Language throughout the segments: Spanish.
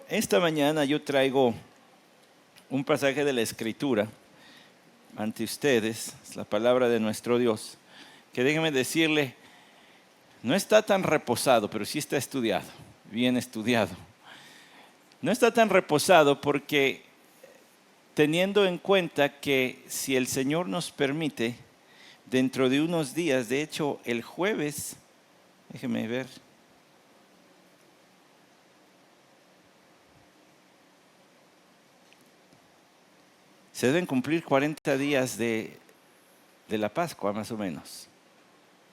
Esta mañana yo traigo un pasaje de la Escritura ante ustedes, es la palabra de nuestro Dios, que déjenme decirle, no está tan reposado, pero sí está estudiado, bien estudiado. No está tan reposado porque teniendo en cuenta que si el Señor nos permite, dentro de unos días, de hecho el jueves, déjenme ver, se deben cumplir 40 días de la Pascua más o menos,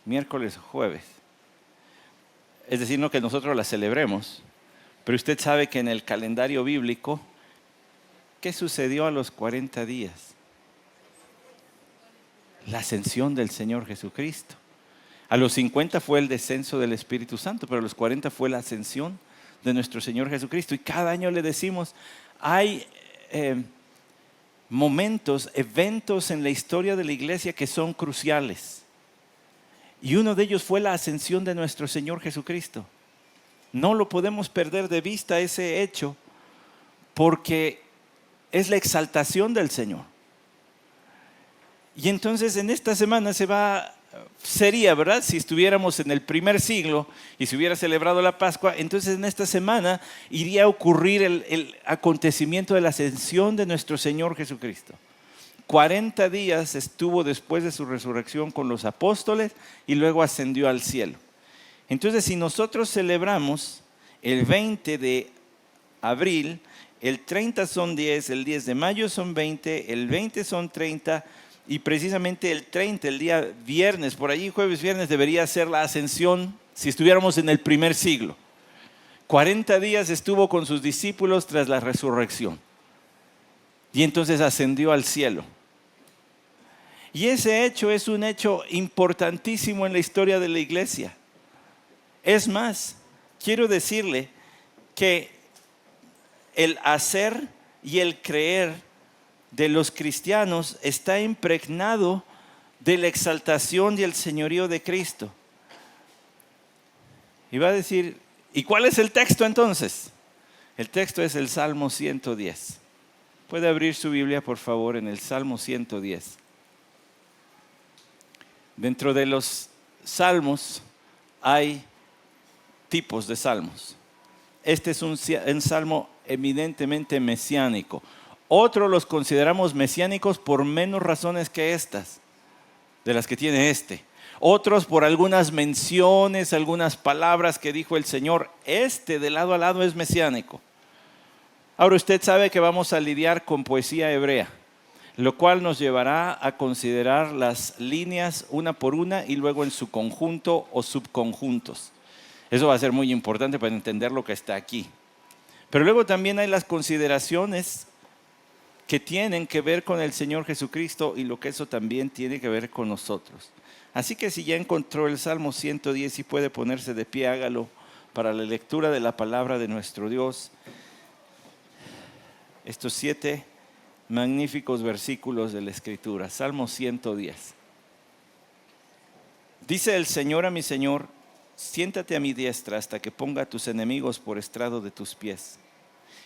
miércoles o jueves. Es decir, no que nosotros la celebremos, pero usted sabe que en el calendario bíblico, ¿qué sucedió a los 40 días? La ascensión del Señor Jesucristo. A los 50 fue el descenso del Espíritu Santo, pero a los 40 fue la ascensión de nuestro Señor Jesucristo. Y cada año le decimos, hay momentos, eventos en la historia de la iglesia que son cruciales. Y uno de ellos fue la ascensión de nuestro Señor Jesucristo. No lo podemos perder de vista ese hecho porque es la exaltación del Señor. Y entonces en esta semana sería, ¿verdad? Si estuviéramos en el primer siglo y se hubiera celebrado la Pascua, entonces en esta semana iría a ocurrir el acontecimiento de la ascensión de nuestro Señor Jesucristo. 40 días estuvo después de su resurrección con los apóstoles y luego ascendió al cielo. Entonces, si nosotros celebramos el 20 de abril, el 30 son 10, el 10 de mayo son 20, el 20 son 30 y precisamente el 30, el día viernes, por allí jueves, viernes, debería ser la ascensión si estuviéramos en el primer siglo. 40 días estuvo con sus discípulos tras la resurrección y entonces ascendió al cielo. Y ese hecho es un hecho importantísimo en la historia de la iglesia. Es más, quiero decirle que el hacer y el creer de los cristianos está impregnado de la exaltación y el señorío de Cristo. Y va a decir, ¿y cuál es el texto entonces? El texto es el Salmo 110. Puede abrir su Biblia, por favor, en el Salmo 110. Dentro de los salmos hay tipos de salmos. Este es un salmo eminentemente mesiánico. Otros los consideramos mesiánicos por menos razones que estas, de las que tiene este. Otros por algunas menciones, algunas palabras que dijo el Señor. Este de lado a lado es mesiánico. Ahora usted sabe que vamos a lidiar con poesía hebrea, lo cual nos llevará a considerar las líneas una por una y luego en su conjunto o subconjuntos. Eso va a ser muy importante para entender lo que está aquí. Pero luego también hay las consideraciones que tienen que ver con el Señor Jesucristo y lo que eso también tiene que ver con nosotros. Así que si ya encontró el Salmo 110 y puede ponerse de pie, hágalo para la lectura de la palabra de nuestro Dios. Estos 7 magníficos versículos de la Escritura. Salmo 110. Dice el Señor a mi Señor, siéntate a mi diestra hasta que ponga a tus enemigos por estrado de tus pies.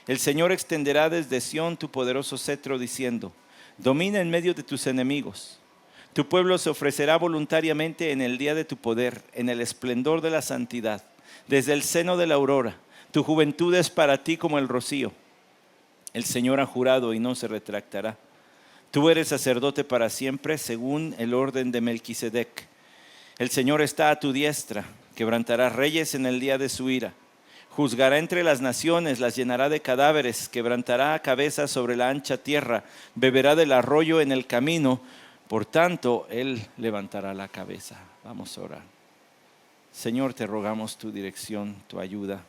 El Señor extenderá desde Sión tu poderoso cetro diciendo, domina en medio de tus enemigos. Tu pueblo se ofrecerá voluntariamente en el día de tu poder, en el esplendor de la santidad, desde el seno de la aurora. Tu juventud es para ti como el rocío. El Señor ha jurado y no se retractará. Tú eres sacerdote para siempre según el orden de Melquisedec. El Señor está a tu diestra, quebrantará reyes en el día de su ira. Juzgará entre las naciones, las llenará de cadáveres, quebrantará cabezas sobre la ancha tierra, beberá del arroyo en el camino, por tanto, Él levantará la cabeza. Vamos a orar. Señor, te rogamos tu dirección, tu ayuda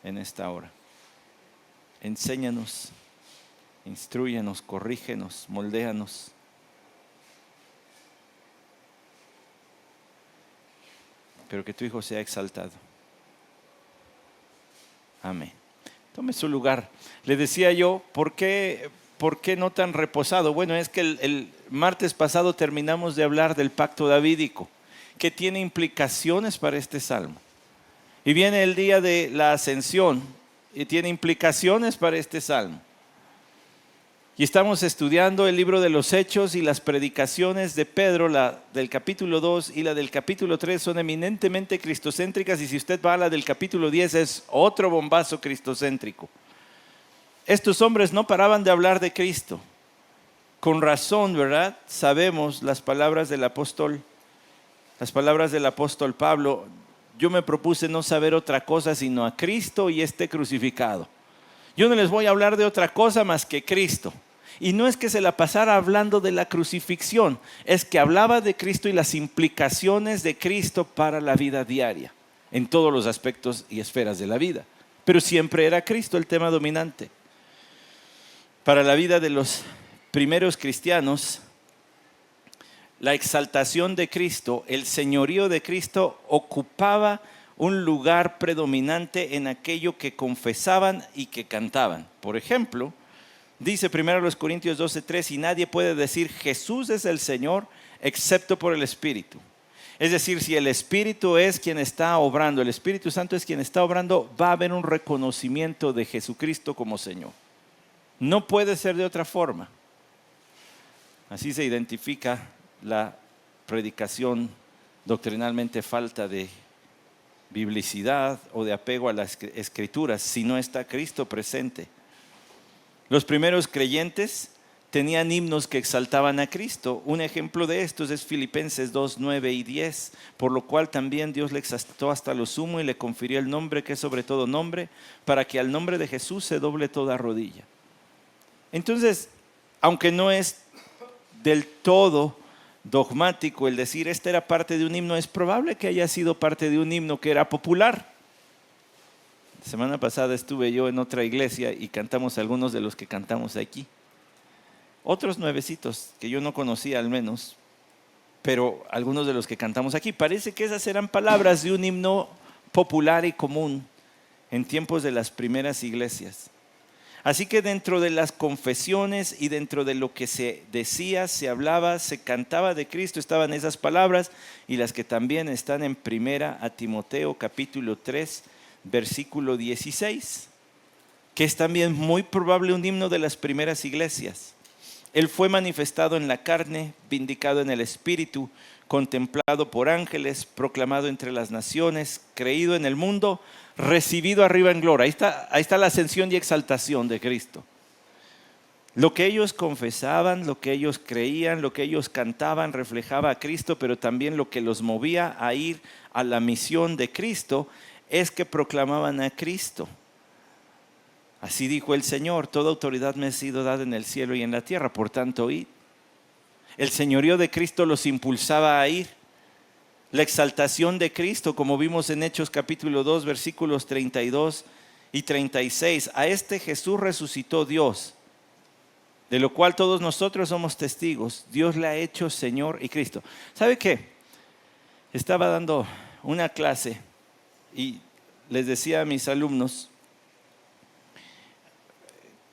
en esta hora. Enséñanos, instrúyenos, corrígenos, moldéanos. Pero que tu Hijo sea exaltado. Amén. Tome su lugar. Le decía yo, ¿por qué no tan reposado? Bueno, es que el martes pasado terminamos de hablar del pacto davídico, que tiene implicaciones para este salmo. Y viene el día de la ascensión. y tiene implicaciones para este salmo. Y estamos estudiando el libro de los Hechos y las predicaciones de Pedro, la del capítulo 2 y la del capítulo 3 son eminentemente cristocéntricas, y si usted va a la del capítulo 10 es otro bombazo cristocéntrico. Estos hombres no paraban de hablar de Cristo. Con razón, ¿verdad? Sabemos las palabras del apóstol Pablo. Yo me propuse no saber otra cosa sino a Cristo y este crucificado. Yo no les voy a hablar de otra cosa más que Cristo. Y no es que se la pasara hablando de la crucifixión, es que hablaba de Cristo y las implicaciones de Cristo para la vida diaria, en todos los aspectos y esferas de la vida. Pero siempre era Cristo el tema dominante. Para la vida de los primeros cristianos, la exaltación de Cristo, el señorío de Cristo ocupaba un lugar predominante en aquello que confesaban y que cantaban. Por ejemplo, dice 1 Corintios 12:3, y nadie puede decir Jesús es el Señor excepto por el Espíritu. Es decir, si el Espíritu es quien está obrando, el Espíritu Santo es quien está obrando, va a haber un reconocimiento de Jesucristo como Señor. No puede ser de otra forma. Así se identifica la predicación doctrinalmente falta de biblicidad o de apego a las Escrituras si no está Cristo presente. Los primeros creyentes tenían himnos que exaltaban a Cristo. Un ejemplo de estos es Filipenses 2, 9 y 10, por lo cual también Dios le exaltó hasta lo sumo y le confirió el nombre que es sobre todo nombre, para que al nombre de Jesús se doble toda rodilla. Entonces, aunque no es del todo dogmático el decir esta era parte de un himno, es probable que haya sido parte de un himno que era popular. La semana pasada estuve yo en otra iglesia y cantamos algunos de los que cantamos aquí. Otros nuevecitos que yo no conocía al menos, pero algunos de los que cantamos aquí. Parece que esas eran palabras de un himno popular y común en tiempos de las primeras iglesias. Así que dentro de las confesiones y dentro de lo que se decía, se hablaba, se cantaba de Cristo, estaban esas palabras y las que también están en 1 Timoteo capítulo 3, versículo 16, que es también muy probable un himno de las primeras iglesias. Él fue manifestado en la carne, vindicado en el Espíritu, contemplado por ángeles, proclamado entre las naciones, creído en el mundo, recibido arriba en gloria. Ahí está la ascensión y exaltación de Cristo. Lo que ellos confesaban, lo que ellos creían, lo que ellos cantaban reflejaba a Cristo, pero también lo que los movía a ir a la misión de Cristo es que proclamaban a Cristo. Así dijo el Señor: toda autoridad me ha sido dada en el cielo y en la tierra, por tanto id. El señorío de Cristo los impulsaba a ir. La exaltación de Cristo, como vimos en Hechos capítulo 2, versículos 32 y 36. A este Jesús resucitó Dios, de lo cual todos nosotros somos testigos. Dios le ha hecho Señor y Cristo. ¿Sabe qué? Estaba dando una clase y les decía a mis alumnos,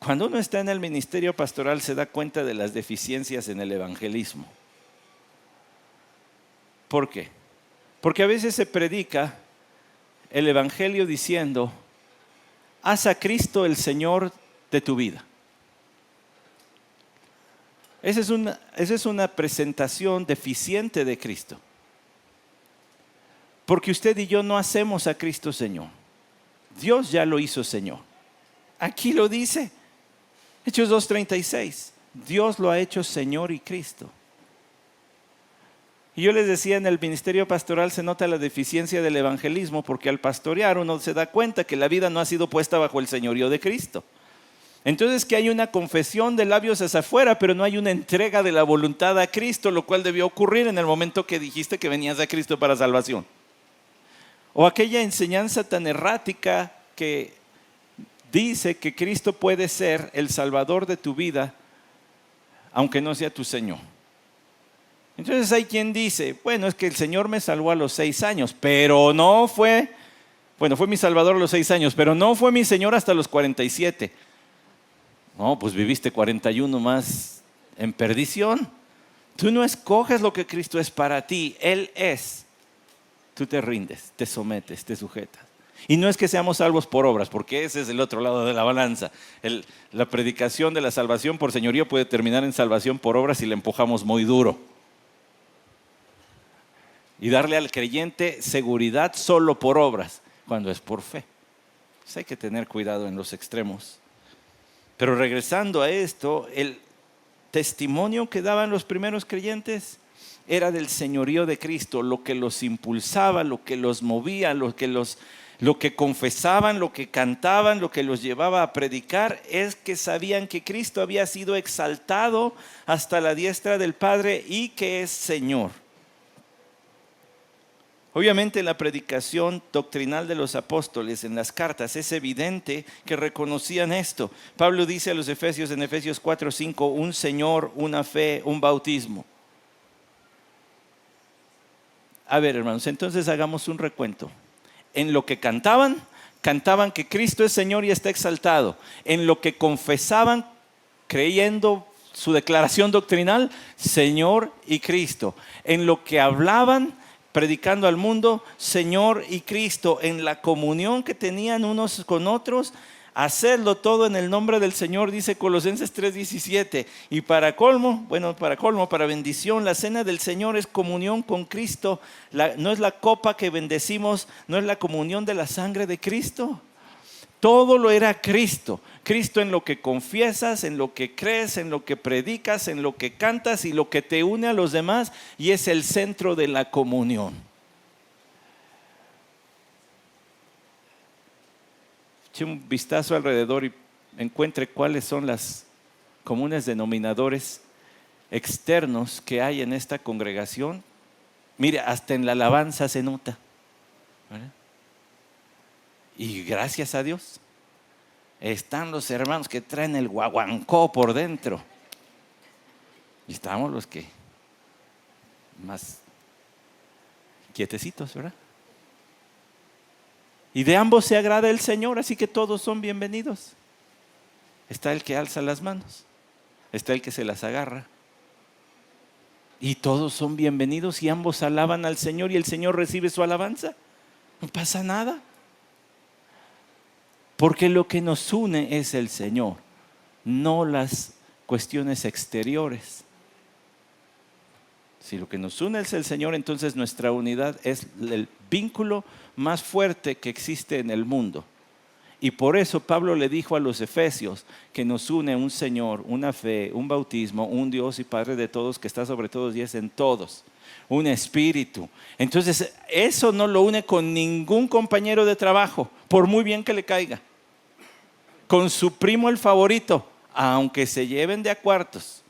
cuando uno está en el ministerio pastoral se da cuenta de las deficiencias en el evangelismo. ¿Por qué? Porque a veces se predica el evangelio diciendo, haz a Cristo el Señor de tu vida. Esa es una presentación deficiente de Cristo. Porque usted y yo no hacemos a Cristo Señor. Dios ya lo hizo Señor. Aquí lo dice. Hechos 2:36. Dios lo ha hecho Señor y Cristo. Y yo les decía, en el ministerio pastoral se nota la deficiencia del evangelismo, porque al pastorear uno se da cuenta que la vida no ha sido puesta bajo el señorío de Cristo. Entonces que hay una confesión de labios hacia afuera, pero no hay una entrega de la voluntad a Cristo, lo cual debió ocurrir en el momento que dijiste que venías a Cristo para salvación. O aquella enseñanza tan errática que dice que Cristo puede ser el Salvador de tu vida, aunque no sea tu Señor. Entonces hay quien dice, bueno, es que el Señor me salvó a los 6 años, pero no fue, bueno, fue mi Salvador a los 6 años, pero no fue mi Señor hasta los 47. No, pues viviste 41 más en perdición. Tú no escoges lo que Cristo es para ti, Él es. Tú te rindes, te sometes, te sujetas. Y no es que seamos salvos por obras, porque ese es el otro lado de la balanza. La predicación de la salvación por señorío puede terminar en salvación por obras si le empujamos muy duro. Y darle al creyente seguridad solo por obras, cuando es por fe. Pues hay que tener cuidado en los extremos. Pero regresando a esto, el testimonio que daban los primeros creyentes era del señorío de Cristo, lo que los impulsaba, lo que los movía, lo que confesaban, lo que cantaban, lo que los llevaba a predicar, es que sabían que Cristo había sido exaltado hasta la diestra del Padre y que es Señor. Obviamente la predicación doctrinal de los apóstoles en las cartas es evidente que reconocían esto. Pablo dice a los Efesios en Efesios 4:5, un Señor, una fe, un bautismo. A ver, hermanos, entonces hagamos un recuento. En lo que cantaban que Cristo es Señor y está exaltado. En lo que confesaban, creyendo su declaración doctrinal, Señor y Cristo. En lo que hablaban, predicando al mundo, Señor y Cristo. En la comunión que tenían unos con otros, hacerlo todo en el nombre del Señor, dice Colosenses 3:17. Y para bendición, la cena del Señor es comunión con Cristo. No es la copa que bendecimos, no es la comunión de la sangre de Cristo. Todo lo era Cristo. Cristo en lo que confiesas, en lo que crees, en lo que predicas, en lo que cantas y lo que te une a los demás, y es el centro de la comunión. Eche un vistazo alrededor y encuentre cuáles son los comunes denominadores externos que hay en esta congregación. Mire, hasta en la alabanza se nota, ¿verdad? Y gracias a Dios están los hermanos que traen el guaguancó por dentro. Y estamos los que más quietecitos, ¿verdad? Y de ambos se agrada el Señor, así que todos son bienvenidos. Está el que alza las manos, está el que se las agarra. Y todos son bienvenidos y ambos alaban al Señor y el Señor recibe su alabanza. No pasa nada. Porque lo que nos une es el Señor, no las cuestiones exteriores. Si lo que nos une es el Señor, entonces nuestra unidad es el vínculo más fuerte que existe en el mundo. Y por eso Pablo le dijo a los efesios que nos une un Señor, una fe, un bautismo, un Dios y Padre de todos que está sobre todos y es en todos. Un espíritu. Entonces eso no lo une con ningún compañero de trabajo, por muy bien que le caiga. Con su primo el favorito, aunque se lleven de a cuartos.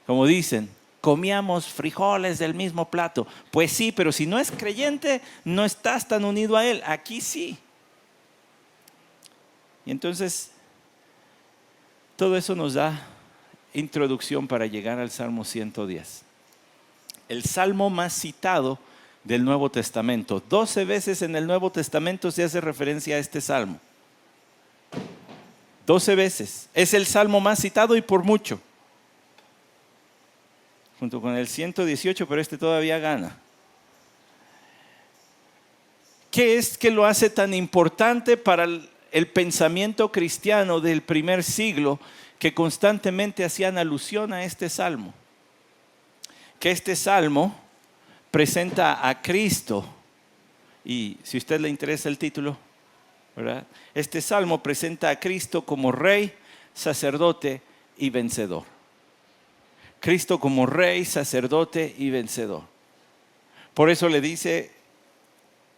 Como dicen, comíamos frijoles del mismo plato. Pues sí, pero si no es creyente, no estás tan unido a él. Aquí sí. Y entonces, todo eso nos da introducción para llegar al Salmo 110. El salmo más citado del Nuevo Testamento. 12 veces en el Nuevo Testamento se hace referencia a este salmo. 12 veces. Es el salmo más citado y por mucho. Junto con el 118, pero este todavía gana. ¿Qué es que lo hace tan importante para el pensamiento cristiano del primer siglo que constantemente hacían alusión a este salmo? Que este salmo presenta a Cristo, y si a usted le interesa el título, ¿verdad? Este salmo presenta a Cristo como Rey, sacerdote y vencedor. Cristo como Rey, sacerdote y vencedor. Por eso le dice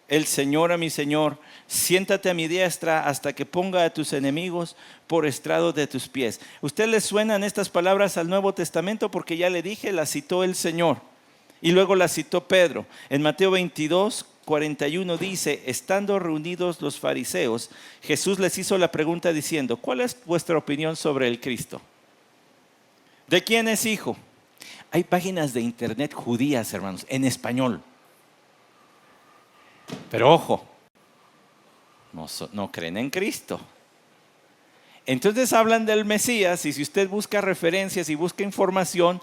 el Señor a mi Señor: siéntate a mi diestra hasta que ponga a tus enemigos por estrado de tus pies. ¿Usted le suenan estas palabras al Nuevo Testamento? Porque ya le dije, las citó el Señor. Y luego las citó Pedro. En Mateo 22:41 dice: estando reunidos los fariseos, Jesús les hizo la pregunta diciendo: ¿cuál es vuestra opinión sobre el Cristo? ¿De quién es hijo? Hay páginas de internet judías, hermanos, en español. Pero ojo, no creen en Cristo. Entonces hablan del Mesías, y si usted busca referencias y busca información,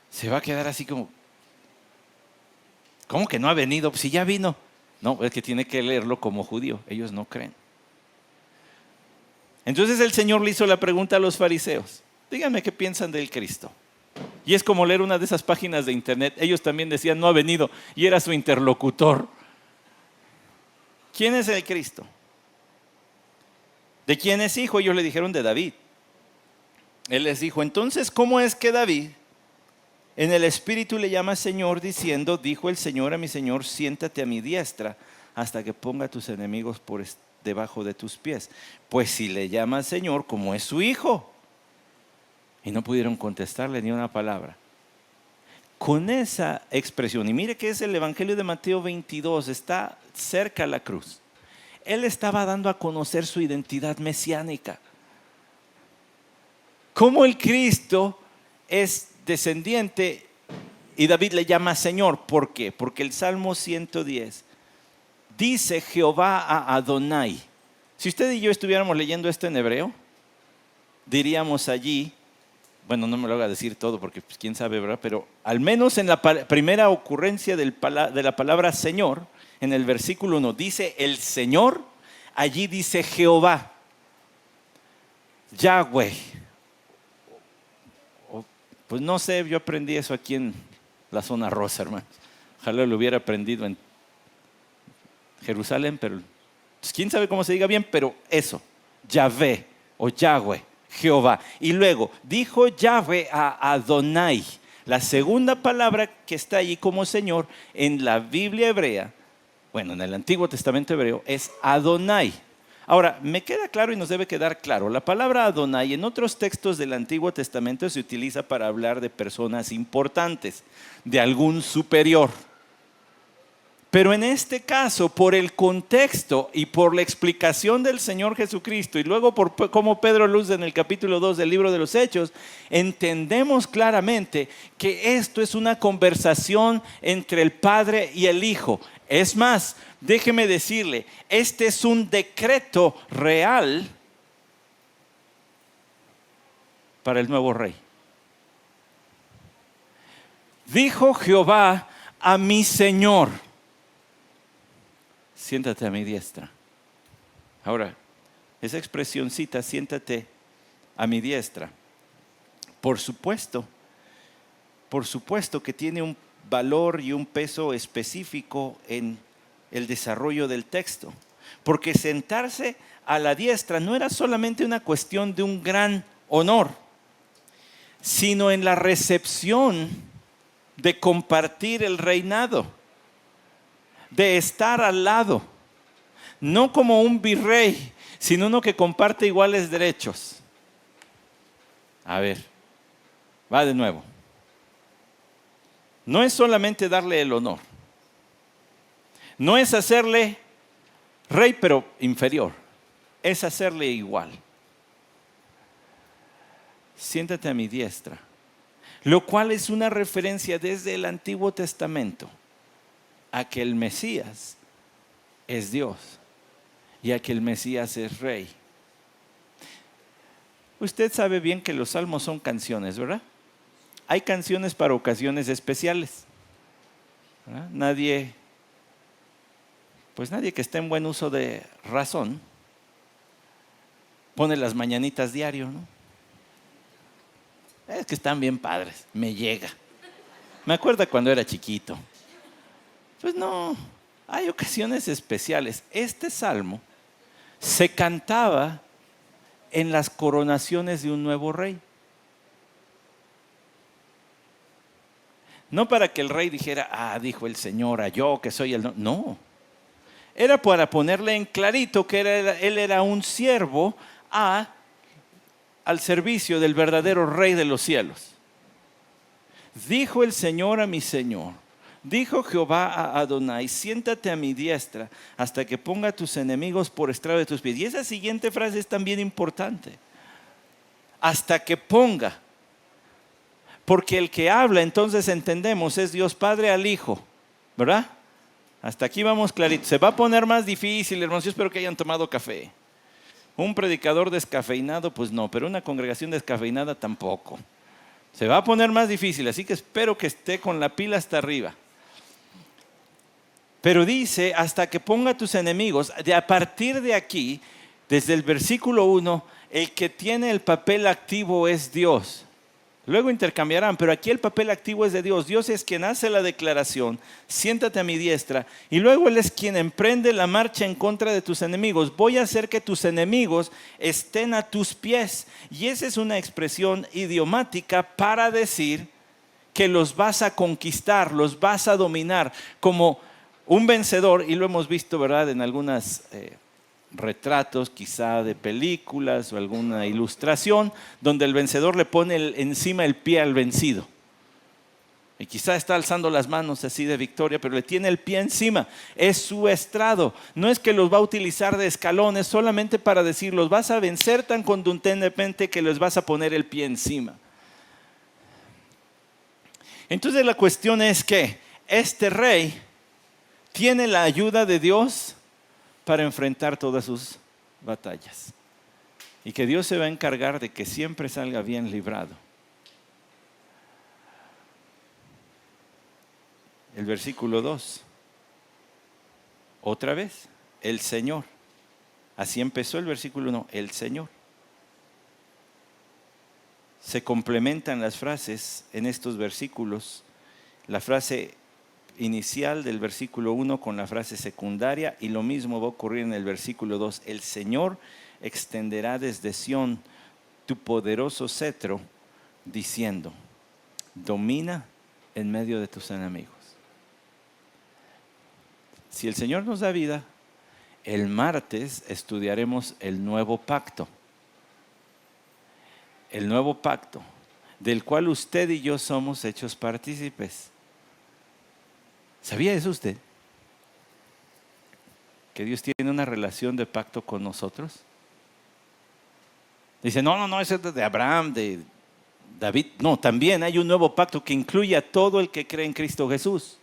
se va a quedar así como: ¿cómo que no ha venido? Pues si ya vino. No, es que tiene que leerlo como judío. Ellos no creen. Entonces el Señor le hizo la pregunta a los fariseos. Díganme qué piensan del Cristo. Y es como leer una de esas páginas de internet. Ellos también decían, no ha venido. Y era su interlocutor. ¿Quién es el Cristo? ¿De quién es hijo? Ellos le dijeron de David. Él les dijo, entonces, ¿cómo es que David en el Espíritu le llama Señor diciendo, dijo el Señor a mi Señor, siéntate a mi diestra hasta que ponga a tus enemigos debajo de tus pies? Pues si le llama Señor, como es su hijo. Y no pudieron contestarle ni una palabra. Con esa expresión, y mire que es el Evangelio de Mateo 22, está cerca a la cruz. Él estaba dando a conocer su identidad mesiánica. Cómo el Cristo es descendiente y David le llama Señor. ¿Por qué? Porque el Salmo 110 dice Jehová a Adonai. Si usted y yo estuviéramos leyendo esto en hebreo, diríamos allí, bueno, no me lo haga decir todo porque pues, quién sabe, ¿verdad? Pero al menos en la primera ocurrencia de la palabra Señor, en el versículo 1 dice el Señor, allí dice Jehová, Yahweh. Pues no sé, yo aprendí eso aquí en la zona rosa, hermano. Ojalá lo hubiera aprendido en Jerusalén, pero pues, quién sabe cómo se diga bien, pero eso, Yahvé o Yahweh, Jehová. Y luego dijo Yahvé a Adonai, la segunda palabra que está allí como Señor en la Biblia hebrea, bueno, en el Antiguo Testamento hebreo, es Adonai. Ahora, me queda claro y nos debe quedar claro, la palabra Adonai en otros textos del Antiguo Testamento se utiliza para hablar de personas importantes, de algún superior. Pero en este caso, por el contexto y por la explicación del Señor Jesucristo, y luego por cómo Pedro luce en el capítulo 2 del libro de los Hechos, entendemos claramente que esto es una conversación entre el Padre y el Hijo. Es más, déjeme decirle, este es un decreto real para el nuevo rey. Dijo Jehová a mi Señor, siéntate a mi diestra. Ahora, esa expresioncita, siéntate a mi diestra, por supuesto que tiene un valor y un peso específico en el desarrollo del texto. Porque sentarse a la diestra no era solamente una cuestión de un gran honor, sino en la recepción de compartir el reinado, de estar al lado, no como un virrey, sino uno que comparte iguales derechos. A ver, va de nuevo. No es solamente darle el honor, no es hacerle rey pero inferior, es hacerle igual. Siéntate a mi diestra, lo cual es una referencia desde el Antiguo Testamento a que el Mesías es Dios y a que el Mesías es rey. Usted sabe bien que los salmos son canciones, ¿verdad? Hay canciones para ocasiones especiales, ¿verdad? Nadie que esté en buen uso de razón pone las mañanitas diario, ¿no? Es que están bien padres, me llega. Me acuerdo cuando era chiquito. Pues no, hay ocasiones especiales. Este salmo se cantaba en las coronaciones de un nuevo rey. No para que el rey dijera, dijo el Señor, yo que soy el... No, era para ponerle en clarito que él era un siervo al servicio del verdadero rey de los cielos. Dijo el Señor a mi Señor, dijo Jehová a Adonai, siéntate a mi diestra hasta que ponga a tus enemigos por estrado de tus pies. Y esa siguiente frase es también importante. Hasta que ponga. Porque el que habla, entonces entendemos, es Dios Padre al Hijo, ¿verdad? Hasta aquí vamos clarito. Se va a poner más difícil, hermanos. Yo espero que hayan tomado café. Un predicador descafeinado, pues no, pero una congregación descafeinada tampoco. Se va a poner más difícil, así que espero que esté con la pila hasta arriba. Pero dice, hasta que ponga a tus enemigos. A partir de aquí, desde el versículo 1, el que tiene el papel activo es Dios. Luego intercambiarán, pero aquí el papel activo es de Dios. Dios es quien hace la declaración, siéntate a mi diestra, y luego Él es quien emprende la marcha en contra de tus enemigos. Voy a hacer que tus enemigos estén a tus pies. Y esa es una expresión idiomática para decir que los vas a conquistar, los vas a dominar, como un vencedor, y lo hemos visto, ¿verdad?, en algunos retratos quizá de películas o alguna ilustración, donde el vencedor le pone encima el pie al vencido. Y quizá está alzando las manos así de victoria, pero le tiene el pie encima. Es su estrado. No es que los va a utilizar de escalones, solamente para decir, los vas a vencer tan contundentemente que les vas a poner el pie encima. Entonces la cuestión es que este rey tiene la ayuda de Dios para enfrentar todas sus batallas. Y que Dios se va a encargar de que siempre salga bien librado. El versículo 2. Otra vez, el Señor. Así empezó el versículo 1, el Señor. Se complementan las frases en estos versículos. La frase inicial del versículo 1 con la frase secundaria, y lo mismo va a ocurrir en el versículo 2. El Señor extenderá desde Sión tu poderoso cetro, diciendo, domina en medio de tus enemigos. Si el Señor nos da vida, el martes estudiaremos el nuevo pacto. El nuevo pacto, del cual usted y yo somos hechos partícipes. ¿Sabía eso usted? Que Dios tiene una relación de pacto con nosotros. Dice, no, ese es de Abraham, de David. No, también hay un nuevo pacto que incluye a todo el que cree en Cristo Jesús.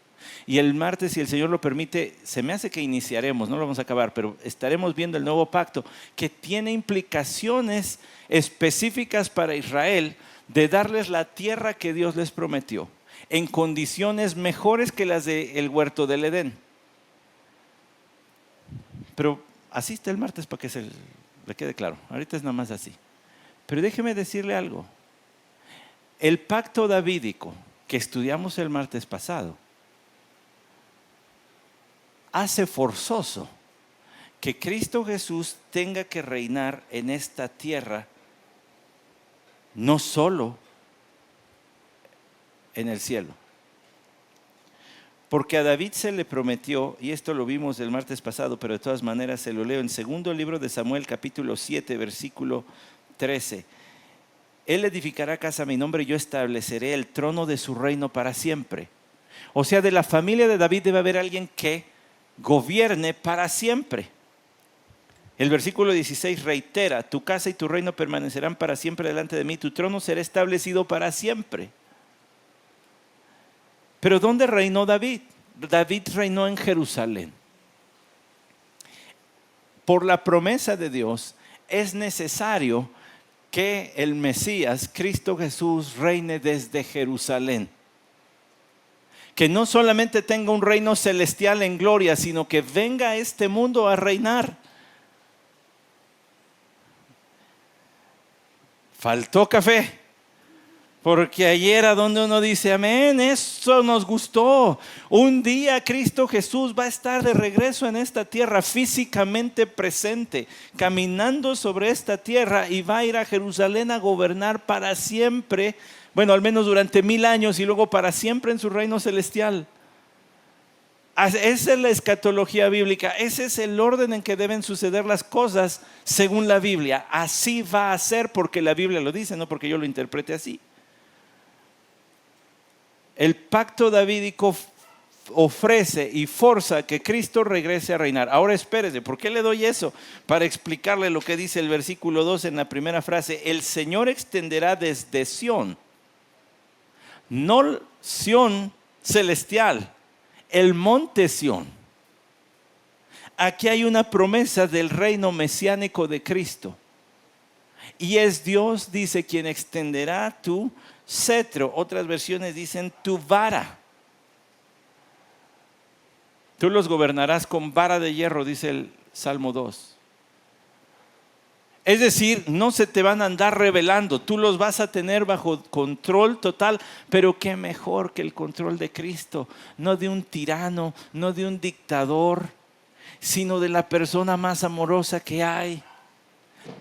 Y el martes, si el Señor lo permite, se me hace que iniciaremos, no lo vamos a acabar, pero estaremos viendo el nuevo pacto que tiene implicaciones específicas para Israel de darles la tierra que Dios les prometió, en condiciones mejores que las del huerto del Edén. Pero asista el martes para que le quede claro. Ahorita es nada más así. Pero déjeme decirle algo. El pacto davídico que estudiamos el martes pasado hace forzoso que Cristo Jesús tenga que reinar en esta tierra, no solo en el cielo. Porque a David se le prometió, y esto lo vimos el martes pasado, pero de todas maneras se lo leo en segundo libro de Samuel, capítulo 7, versículo 13. Él edificará casa a mi nombre y yo estableceré el trono de su reino para siempre. O sea, de la familia de David debe haber alguien que gobierne para siempre. El versículo 16 reitera, tu casa y tu reino permanecerán para siempre delante de mí, tu trono será establecido para siempre. Pero ¿dónde reinó David? David reinó en Jerusalén. Por la promesa de Dios es necesario que el Mesías, Cristo Jesús, reine desde Jerusalén. Que no solamente tenga un reino celestial en gloria, sino que venga a este mundo a reinar. Faltó café. Porque ayer era donde uno dice, amén, eso nos gustó. Un día Cristo Jesús va a estar de regreso en esta tierra, físicamente presente, caminando sobre esta tierra, y va a ir a Jerusalén a gobernar para siempre, bueno, al menos durante 1000 años, y luego para siempre en su reino celestial. Esa es la escatología bíblica, ese es el orden en que deben suceder las cosas según la Biblia. Así va a ser porque la Biblia lo dice, no porque yo lo interprete así. El pacto davídico ofrece y forza que Cristo regrese a reinar. Ahora espérese, ¿por qué le doy eso? Para explicarle lo que dice el versículo 2 en la primera frase. El Señor extenderá desde Sión, no Sión celestial, el monte Sión. Aquí hay una promesa del reino mesiánico de Cristo. Y es Dios, dice, quien extenderá tu cetro. Otras versiones dicen tu vara. Tú los gobernarás con vara de hierro, dice el Salmo 2. Es decir, no se te van a andar rebelando, tú los vas a tener bajo control total, pero qué mejor que el control de Cristo, no de un tirano, no de un dictador, sino de la persona más amorosa que hay.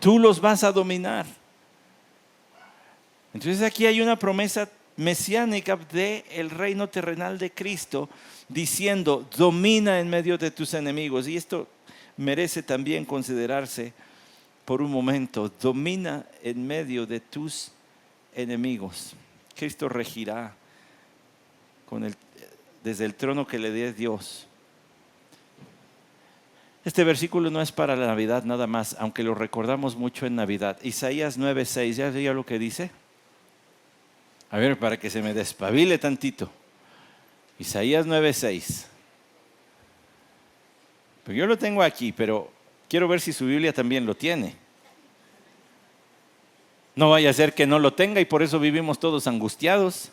Tú los vas a dominar. Entonces aquí hay una promesa mesiánica del reino terrenal de Cristo, diciendo, domina en medio de tus enemigos. Y esto merece también considerarse por un momento. Domina en medio de tus enemigos. Cristo regirá desde el trono que le dé Dios. Este versículo no es para la Navidad nada más, aunque lo recordamos mucho en Navidad. Isaías 9:6, ¿ya veía lo que dice? A ver, para que se me despabile tantito. Isaías 9:6. Pues yo lo tengo aquí, pero quiero ver si su Biblia también lo tiene. No vaya a ser que no lo tenga y por eso vivimos todos angustiados.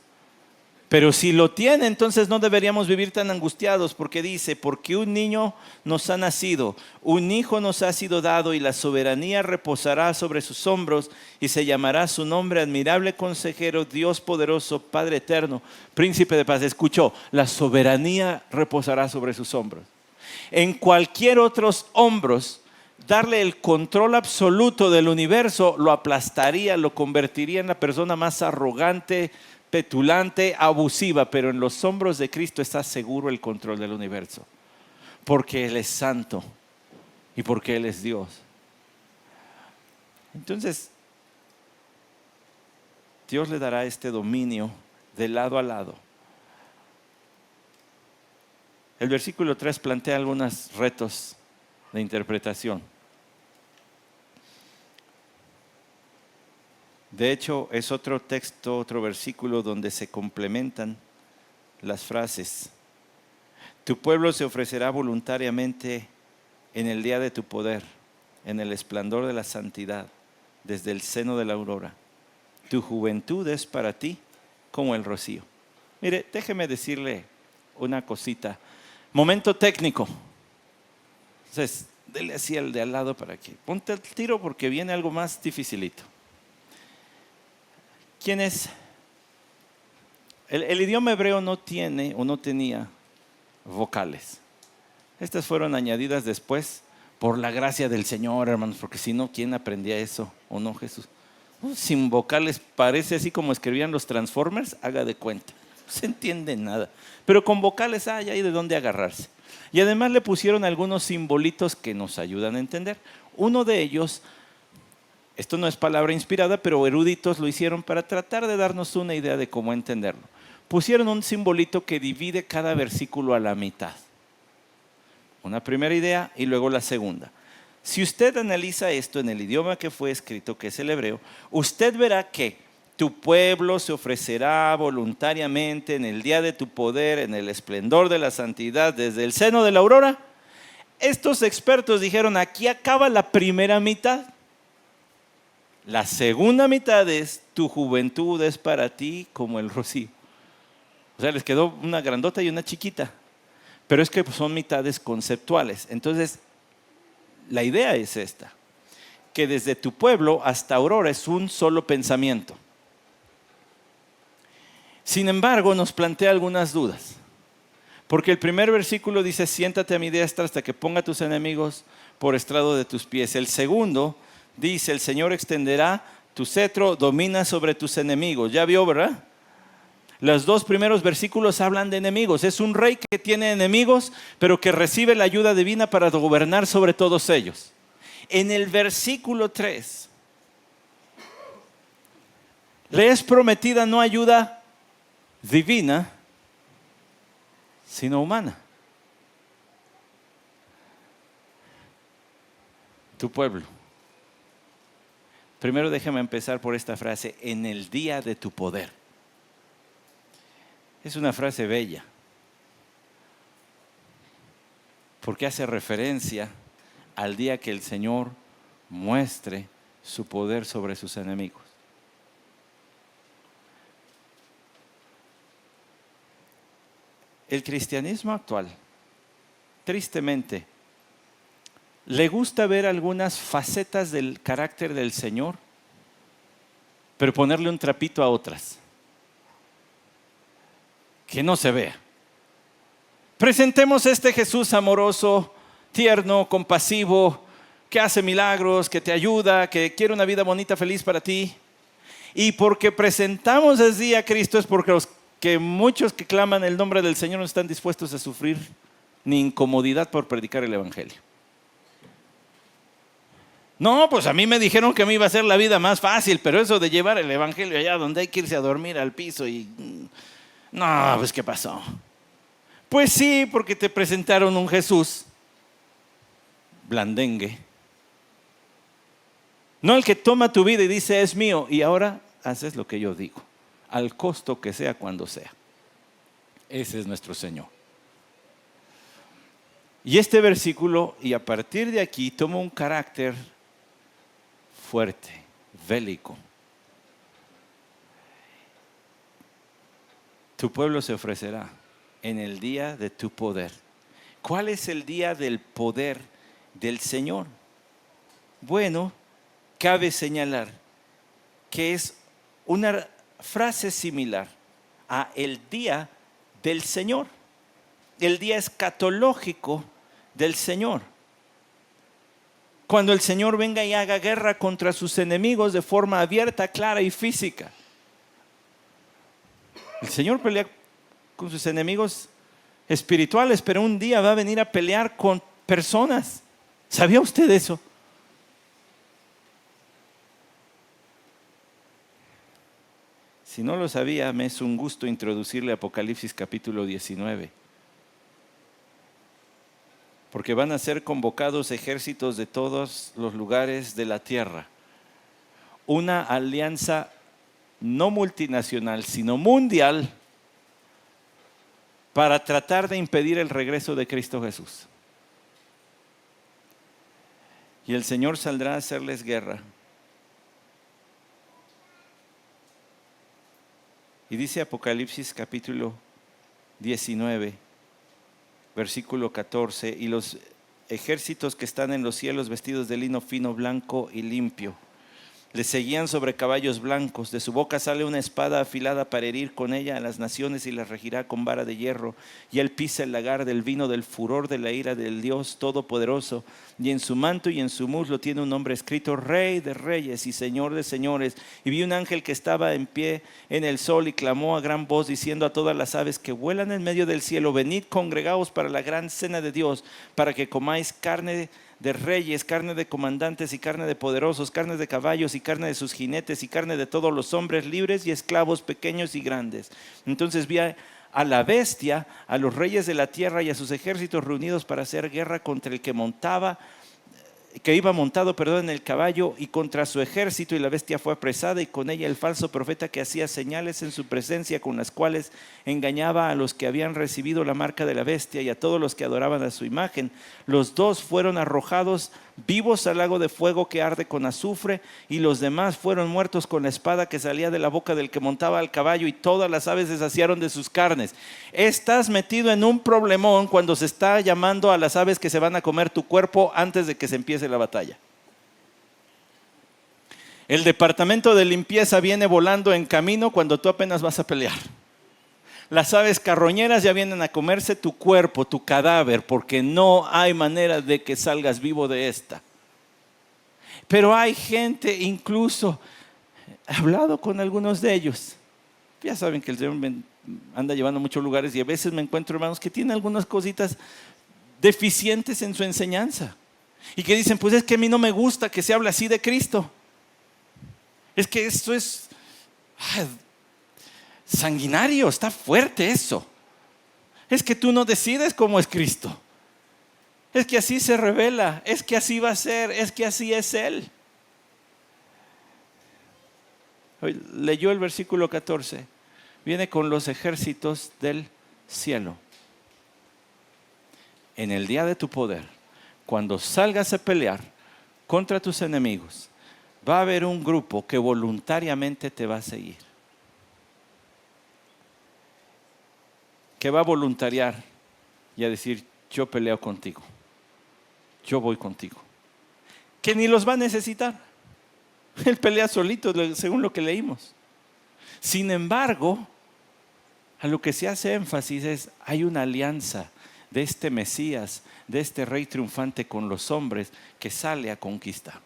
Pero si lo tiene, entonces no deberíamos vivir tan angustiados, porque dice, porque un niño nos ha nacido, un hijo nos ha sido dado y la soberanía reposará sobre sus hombros y se llamará su nombre admirable consejero, Dios poderoso, Padre eterno, príncipe de paz. Escuchó, la soberanía reposará sobre sus hombros. En cualquier otros hombros, darle el control absoluto del universo lo aplastaría, lo convertiría en la persona más arrogante, petulante, abusiva, pero en los hombros de Cristo está seguro el control del universo, porque Él es santo y porque Él es Dios. Entonces, Dios le dará este dominio de lado a lado. El versículo 3 plantea algunos retos de interpretación. De hecho, es otro texto, otro versículo donde se complementan las frases. Tu pueblo se ofrecerá voluntariamente en el día de tu poder, en el esplendor de la santidad, desde el seno de la aurora. Tu juventud es para ti como el rocío. Mire, déjeme decirle una cosita. Momento técnico. Entonces, dele así al de al lado para que ponte el tiro porque viene algo más dificilito. ¿Quién es? El idioma hebreo no tiene o no tenía vocales. Estas fueron añadidas después por la gracia del Señor, hermanos, porque si no, ¿quién aprendía eso? ¿O no, Jesús? Sin vocales parece así como escribían los Transformers, haga de cuenta. No se entiende nada. Pero con vocales hay de dónde agarrarse. Y además le pusieron algunos simbolitos que nos ayudan a entender. Uno de ellos, esto no es palabra inspirada, pero eruditos lo hicieron para tratar de darnos una idea de cómo entenderlo. Pusieron un simbolito que divide cada versículo a la mitad. Una primera idea y luego la segunda. Si usted analiza esto en el idioma que fue escrito, que es el hebreo, usted verá que tu pueblo se ofrecerá voluntariamente en el día de tu poder, en el esplendor de la santidad, desde el seno de la aurora. Estos expertos dijeron, aquí acaba la primera mitad. La segunda mitad es, tu juventud es para ti como el rocío. O sea, les quedó una grandota y una chiquita. Pero es que son mitades conceptuales. Entonces, la idea es esta, que desde tu pueblo hasta aurora es un solo pensamiento. Sin embargo, nos plantea algunas dudas. Porque el primer versículo dice, siéntate a mi diestra hasta que ponga a tus enemigos por estrado de tus pies. El segundo dice, el Señor extenderá tu cetro, domina sobre tus enemigos. Ya vio, ¿verdad? Los dos primeros versículos hablan de enemigos. Es un rey que tiene enemigos, pero que recibe la ayuda divina para gobernar sobre todos ellos. En el versículo 3, le es prometida no ayuda divina, sino humana. Tu pueblo. Primero déjame empezar por esta frase, en el día de tu poder. Es una frase bella, porque hace referencia al día que el Señor muestre su poder sobre sus enemigos. El cristianismo actual tristemente, le gusta ver algunas facetas del carácter del Señor, pero ponerle un trapito a otras. Que no se vea. Presentemos este Jesús amoroso, tierno, compasivo, que hace milagros, que te ayuda, que quiere una vida bonita, feliz para ti. Y porque presentamos así a Cristo es porque muchos que claman el nombre del Señor no están dispuestos a sufrir ni incomodidad por predicar el Evangelio. No, pues a mí me dijeron que me iba a hacer la vida más fácil, pero eso de llevar el Evangelio allá donde hay que irse a dormir al piso y... No, pues ¿qué pasó? Pues sí, porque te presentaron un Jesús blandengue. No el que toma tu vida y dice es mío y ahora haces lo que yo digo, al costo que sea cuando sea. Ese es nuestro Señor. Y este versículo, y a partir de aquí, toma un carácter fuerte, bélico. Tu pueblo se ofrecerá en el día de tu poder. ¿Cuál es el día del poder del Señor? Bueno, cabe señalar que es una frase similar a el día del Señor, el día escatológico del Señor. Cuando el Señor venga y haga guerra contra sus enemigos de forma abierta, clara y física. El Señor pelea con sus enemigos espirituales, pero un día va a venir a pelear con personas. ¿Sabía usted eso? Si no lo sabía, me es un gusto introducirle Apocalipsis capítulo 19. Porque van a ser convocados ejércitos de todos los lugares de la tierra. Una alianza no multinacional, sino mundial, para tratar de impedir el regreso de Cristo Jesús. Y el Señor saldrá a hacerles guerra. Y dice Apocalipsis capítulo 19, versículo 14, y los ejércitos que están en los cielos vestidos de lino fino, blanco y limpio, le seguían sobre caballos blancos. De su boca sale una espada afilada para herir con ella a las naciones y las regirá con vara de hierro. Y él pisa el lagar del vino del furor de la ira del Dios Todopoderoso. Y en su manto y en su muslo tiene un nombre escrito: Rey de Reyes y Señor de Señores. Y vi un ángel que estaba en pie en el sol y clamó a gran voz diciendo a todas las aves que vuelan en medio del cielo: venid, congregaos para la gran cena de Dios, para que comáis carne de reyes, carne de comandantes y carne de poderosos, carne de caballos y carne de sus jinetes y carne de todos los hombres libres y esclavos, pequeños y grandes. Entonces vi a la bestia, a los reyes de la tierra y a sus ejércitos reunidos para hacer guerra contra el que iba montado en el caballo y contra su ejército, y la bestia fue apresada y con ella el falso profeta que hacía señales en su presencia, con las cuales engañaba a los que habían recibido la marca de la bestia y a todos los que adoraban a su imagen. Los dos fueron arrojados vivos al lago de fuego que arde con azufre, y los demás fueron muertos con la espada que salía de la boca del que montaba al caballo, y todas las aves se saciaron de sus carnes. Estás metido en un problemón cuando se está llamando a las aves que se van a comer tu cuerpo antes de que se empiece la batalla. El departamento de limpieza viene volando en camino cuando tú apenas vas a pelear. Las aves carroñeras ya vienen a comerse tu cuerpo, tu cadáver, porque no hay manera de que salgas vivo de esta. Pero hay gente, incluso he hablado con algunos de ellos. Ya saben que el Señor me anda llevando a muchos lugares y a veces me encuentro hermanos que tienen algunas cositas deficientes en su enseñanza. Y que dicen, pues es que a mí no me gusta que se hable así de Cristo. Es que esto es sanguinario, está fuerte eso. Es que tú no decides cómo es Cristo. Es que así se revela, es que así va a ser, es que así es Él. Hoy leyó el versículo 14. Viene con los ejércitos del cielo. En el día de tu poder, cuando salgas a pelear contra tus enemigos, va a haber un grupo que voluntariamente te va a seguir. Que va a voluntariar y a decir, yo peleo contigo, yo voy contigo. Que ni los va a necesitar. Él pelea solito, según lo que leímos. Sin embargo, a lo que se hace énfasis es, hay una alianza de este Mesías, de este Rey triunfante con los hombres que sale a conquistar.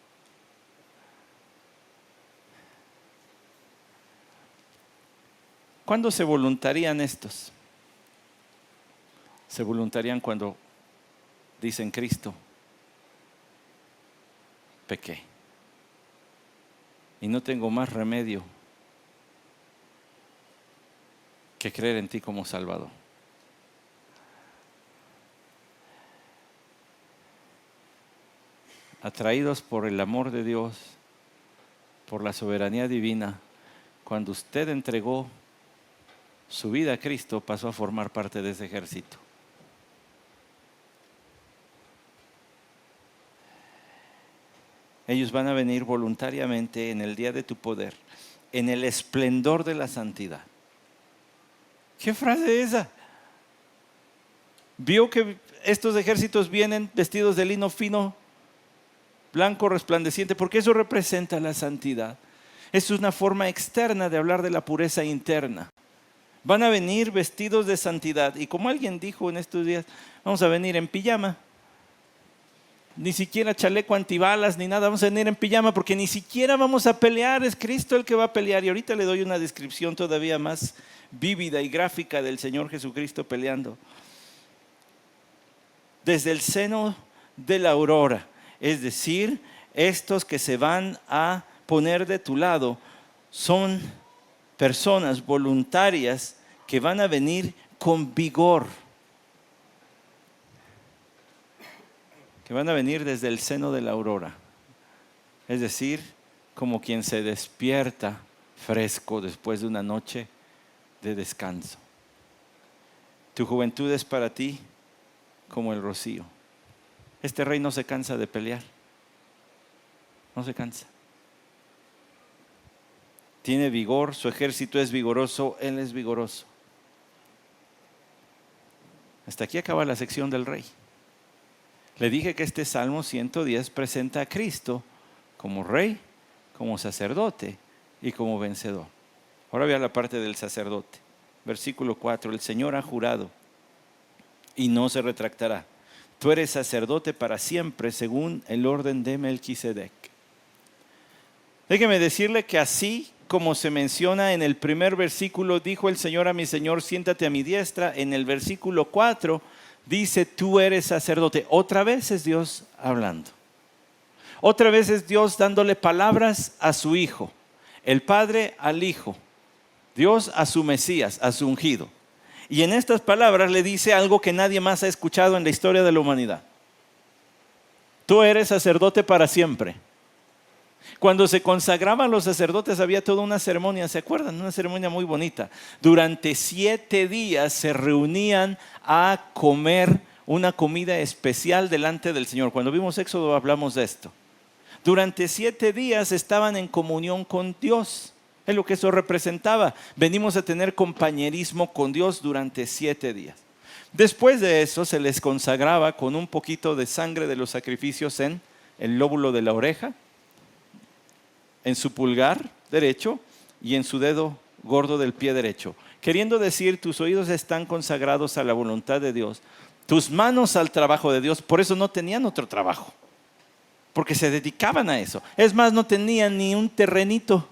¿Cuándo se voluntarían estos? Se voluntarían cuando dicen: Cristo, pequé y no tengo más remedio que creer en ti como Salvador. Atraídos por el amor de Dios, por la soberanía divina, cuando usted entregó su vida a Cristo, pasó a formar parte de ese ejército. Ellos van a venir voluntariamente en el día de tu poder, en el esplendor de la santidad. ¿Qué frase es esa? Vio que estos ejércitos vienen vestidos de lino fino, blanco, resplandeciente, porque eso representa la santidad. Es una forma externa de hablar de la pureza interna. Van a venir vestidos de santidad. Y como alguien dijo en estos días, vamos a venir en pijama. Ni siquiera chaleco antibalas ni nada, vamos a venir en pijama porque ni siquiera vamos a pelear, es Cristo el que va a pelear. Y ahorita le doy una descripción todavía más vívida y gráfica del Señor Jesucristo peleando. Desde el seno de la aurora, es decir, estos que se van a poner de tu lado son personas voluntarias que van a venir con vigor, que van a venir desde el seno de la aurora, es decir, como quien se despierta fresco después de una noche de descanso. Tu juventud es para ti como el rocío. Este rey no se cansa de pelear, no se cansa. Tiene vigor, su ejército es vigoroso, él es vigoroso. Hasta aquí acaba la sección del rey. Le dije que este Salmo 110 presenta a Cristo como rey, como sacerdote y como vencedor. Ahora vea la parte del sacerdote. Versículo 4, el Señor ha jurado y no se retractará. Tú eres sacerdote para siempre según el orden de Melquisedec. Déjeme decirle que así como se menciona en el primer versículo, dijo el Señor a mi Señor, siéntate a mi diestra. En el versículo 4 dice, tú eres sacerdote. Otra vez es Dios hablando. Otra vez es Dios dándole palabras a su Hijo. El Padre al Hijo. Dios a su Mesías, a su ungido. Y en estas palabras le dice algo que nadie más ha escuchado en la historia de la humanidad. Tú eres sacerdote para siempre. Cuando se consagraban los sacerdotes había toda una ceremonia, ¿se acuerdan? Una ceremonia muy bonita. Durante 7 días se reunían a comer una comida especial delante del Señor. Cuando vimos Éxodo hablamos de esto. Durante 7 días estaban en comunión con Dios. Es lo que eso representaba. Venimos a tener compañerismo con Dios durante 7 días. Después de eso se les consagraba con un poquito de sangre de los sacrificios en el lóbulo de la oreja, en su pulgar derecho y en su dedo gordo del pie derecho. Queriendo decir, tus oídos están consagrados a la voluntad de Dios, tus manos al trabajo de Dios. Por eso no tenían otro trabajo, porque se dedicaban a eso. Es más, no tenían ni un terrenito.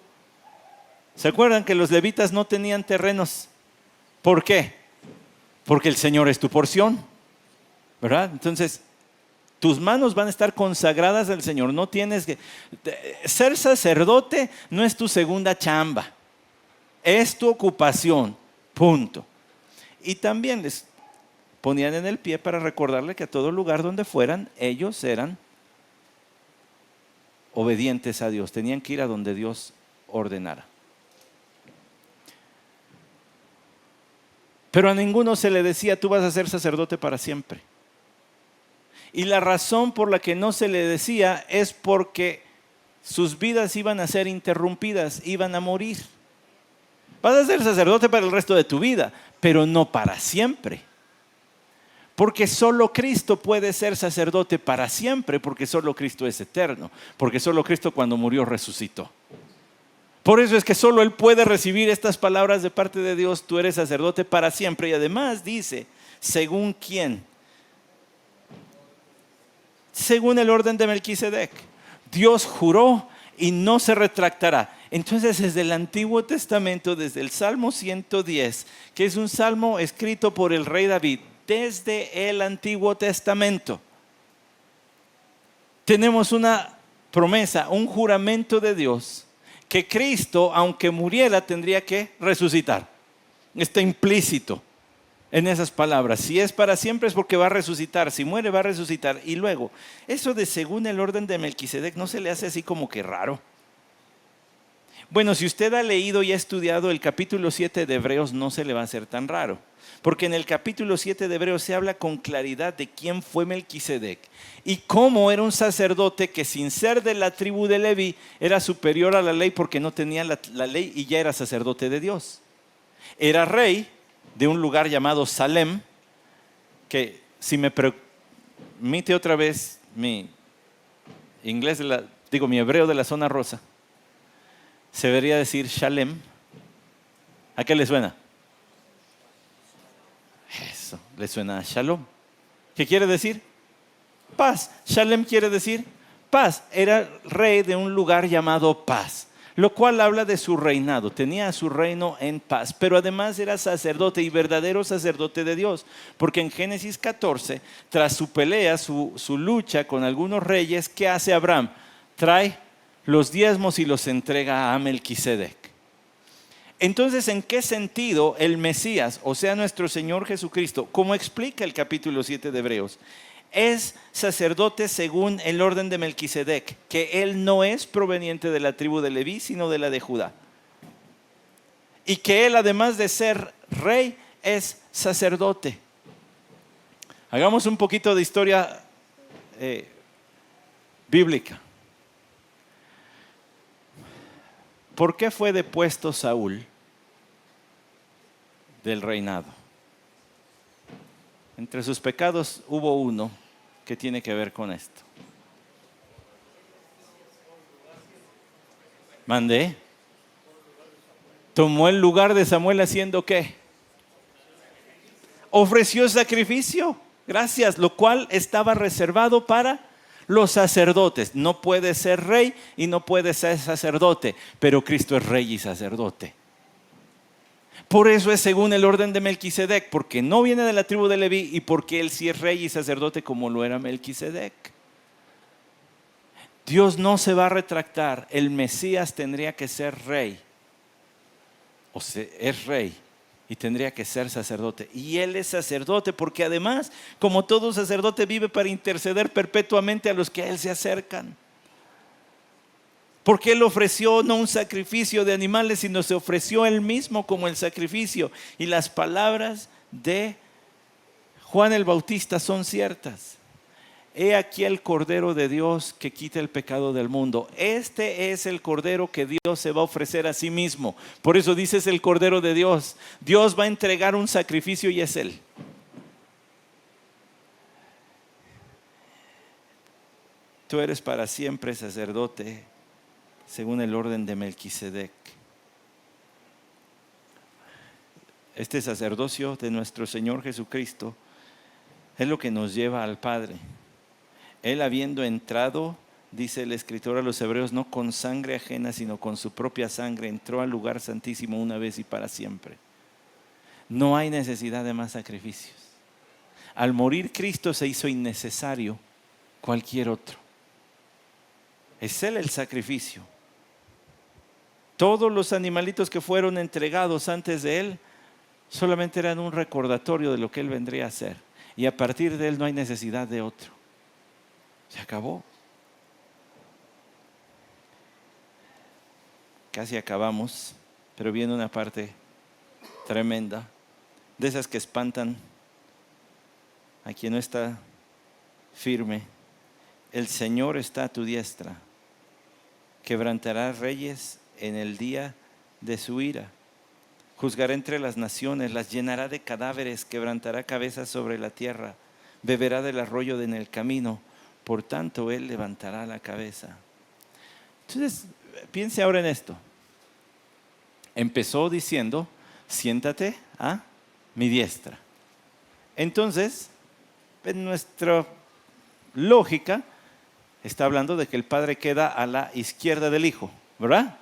¿Se acuerdan que los levitas no tenían terrenos? ¿Por qué? Porque el Señor es tu porción, ¿verdad? Entonces, tus manos van a estar consagradas al Señor. No tienes que... Ser sacerdote no es tu segunda chamba. Es tu ocupación. Punto. Y también les ponían en el pie para recordarle que a todo lugar donde fueran, ellos eran obedientes a Dios. Tenían que ir a donde Dios ordenara. Pero a ninguno se le decía, tú vas a ser sacerdote para siempre. Y la razón por la que no se le decía es porque sus vidas iban a ser interrumpidas, iban a morir. Vas a ser sacerdote para el resto de tu vida, pero no para siempre. Porque solo Cristo puede ser sacerdote para siempre, porque solo Cristo es eterno, porque solo Cristo cuando murió resucitó. Por eso es que solo Él puede recibir estas palabras de parte de Dios: tú eres sacerdote para siempre. Y además dice, ¿según quién? Según el orden de Melquisedec. Dios juró y no se retractará. Entonces, desde el Antiguo Testamento, desde el Salmo 110, que es un salmo escrito por el rey David, desde el Antiguo Testamento, tenemos una promesa, un juramento de Dios, que Cristo, aunque muriera, tendría que resucitar. Está implícito en esas palabras. Si es para siempre es porque va a resucitar. Si muere va a resucitar. Y luego, eso de según el orden de Melquisedec, ¿no se le hace así como que raro? Bueno, si usted ha leído y ha estudiado el capítulo 7 de Hebreos, no se le va a hacer tan raro. Porque en el capítulo 7 de Hebreos se habla con claridad de quién fue Melquisedec y cómo era un sacerdote que, sin ser de la tribu de Leví, era superior a la ley porque no tenía la ley y ya era sacerdote de Dios. Era rey de un lugar llamado Salem, que, si me permite otra vez mi inglés, mi hebreo de la zona rosa, se debería decir Shalem. ¿A qué le suena? Eso, le suena a Shalom. ¿Qué quiere decir? Paz. Shalem quiere decir paz. Era rey de un lugar llamado Paz, lo cual habla de su reinado. Tenía su reino en paz, pero además era sacerdote y verdadero sacerdote de Dios, porque en Génesis 14, tras su pelea, su lucha con algunos reyes, ¿qué hace Abraham? Trae los diezmos y los entrega a Melquisedec. Entonces, ¿en qué sentido el Mesías, o sea, nuestro Señor Jesucristo, como explica el capítulo 7 de Hebreos, es sacerdote según el orden de Melquisedec, que él no es proveniente de la tribu de Leví, sino de la de Judá? Y que él, además de ser rey, es sacerdote. Hagamos un poquito de historia bíblica. ¿Por qué fue depuesto Saúl del reinado? Entre sus pecados hubo uno que tiene que ver con esto. ¿Mandé? Tomó el lugar de Samuel haciendo ¿qué? Ofreció sacrificio. Gracias, lo cual estaba reservado para los sacerdotes. No puede ser rey y no puede ser sacerdote, pero Cristo es rey y sacerdote. Por eso es según el orden de Melquisedec, porque no viene de la tribu de Leví y porque él sí es rey y sacerdote como lo era Melquisedec. Dios no se va a retractar. El Mesías tendría que ser rey, o sea, es rey y tendría que ser sacerdote. Y él es sacerdote porque además, como todo sacerdote, vive para interceder perpetuamente a los que a él se acercan. Porque él ofreció no un sacrificio de animales, sino se ofreció él mismo como el sacrificio. Y las palabras de Juan el Bautista son ciertas. He aquí el Cordero de Dios que quita el pecado del mundo. Este es el Cordero que Dios se va a ofrecer a sí mismo. Por eso dice, es el Cordero de Dios. Dios va a entregar un sacrificio y es Él. Tú eres para siempre sacerdote según el orden de Melquisedec. Este sacerdocio de nuestro Señor Jesucristo es lo que nos lleva al Padre. Él, habiendo entrado, dice el escritor a los hebreos, no con sangre ajena, sino con su propia sangre, entró al lugar santísimo una vez y para siempre. No hay necesidad de más sacrificios. Al morir Cristo se hizo innecesario cualquier otro. Es Él el sacrificio. Todos los animalitos que fueron entregados antes de Él solamente eran un recordatorio de lo que Él vendría a hacer. Y a partir de Él no hay necesidad de otro. Se acabó. Casi acabamos, pero viene una parte tremenda, de esas que espantan a quien no está firme. El Señor está a tu diestra, quebrantará reyes en el día de su ira. Juzgará entre las naciones, las llenará de cadáveres, quebrantará cabezas sobre la tierra. beberá del arroyo en el camino, por tanto él levantará la cabeza. Entonces, piense ahora en esto. Empezó diciendo, siéntate a mi diestra. Entonces, en nuestra lógica, está hablando de que el Padre queda a la izquierda del Hijo, ¿verdad?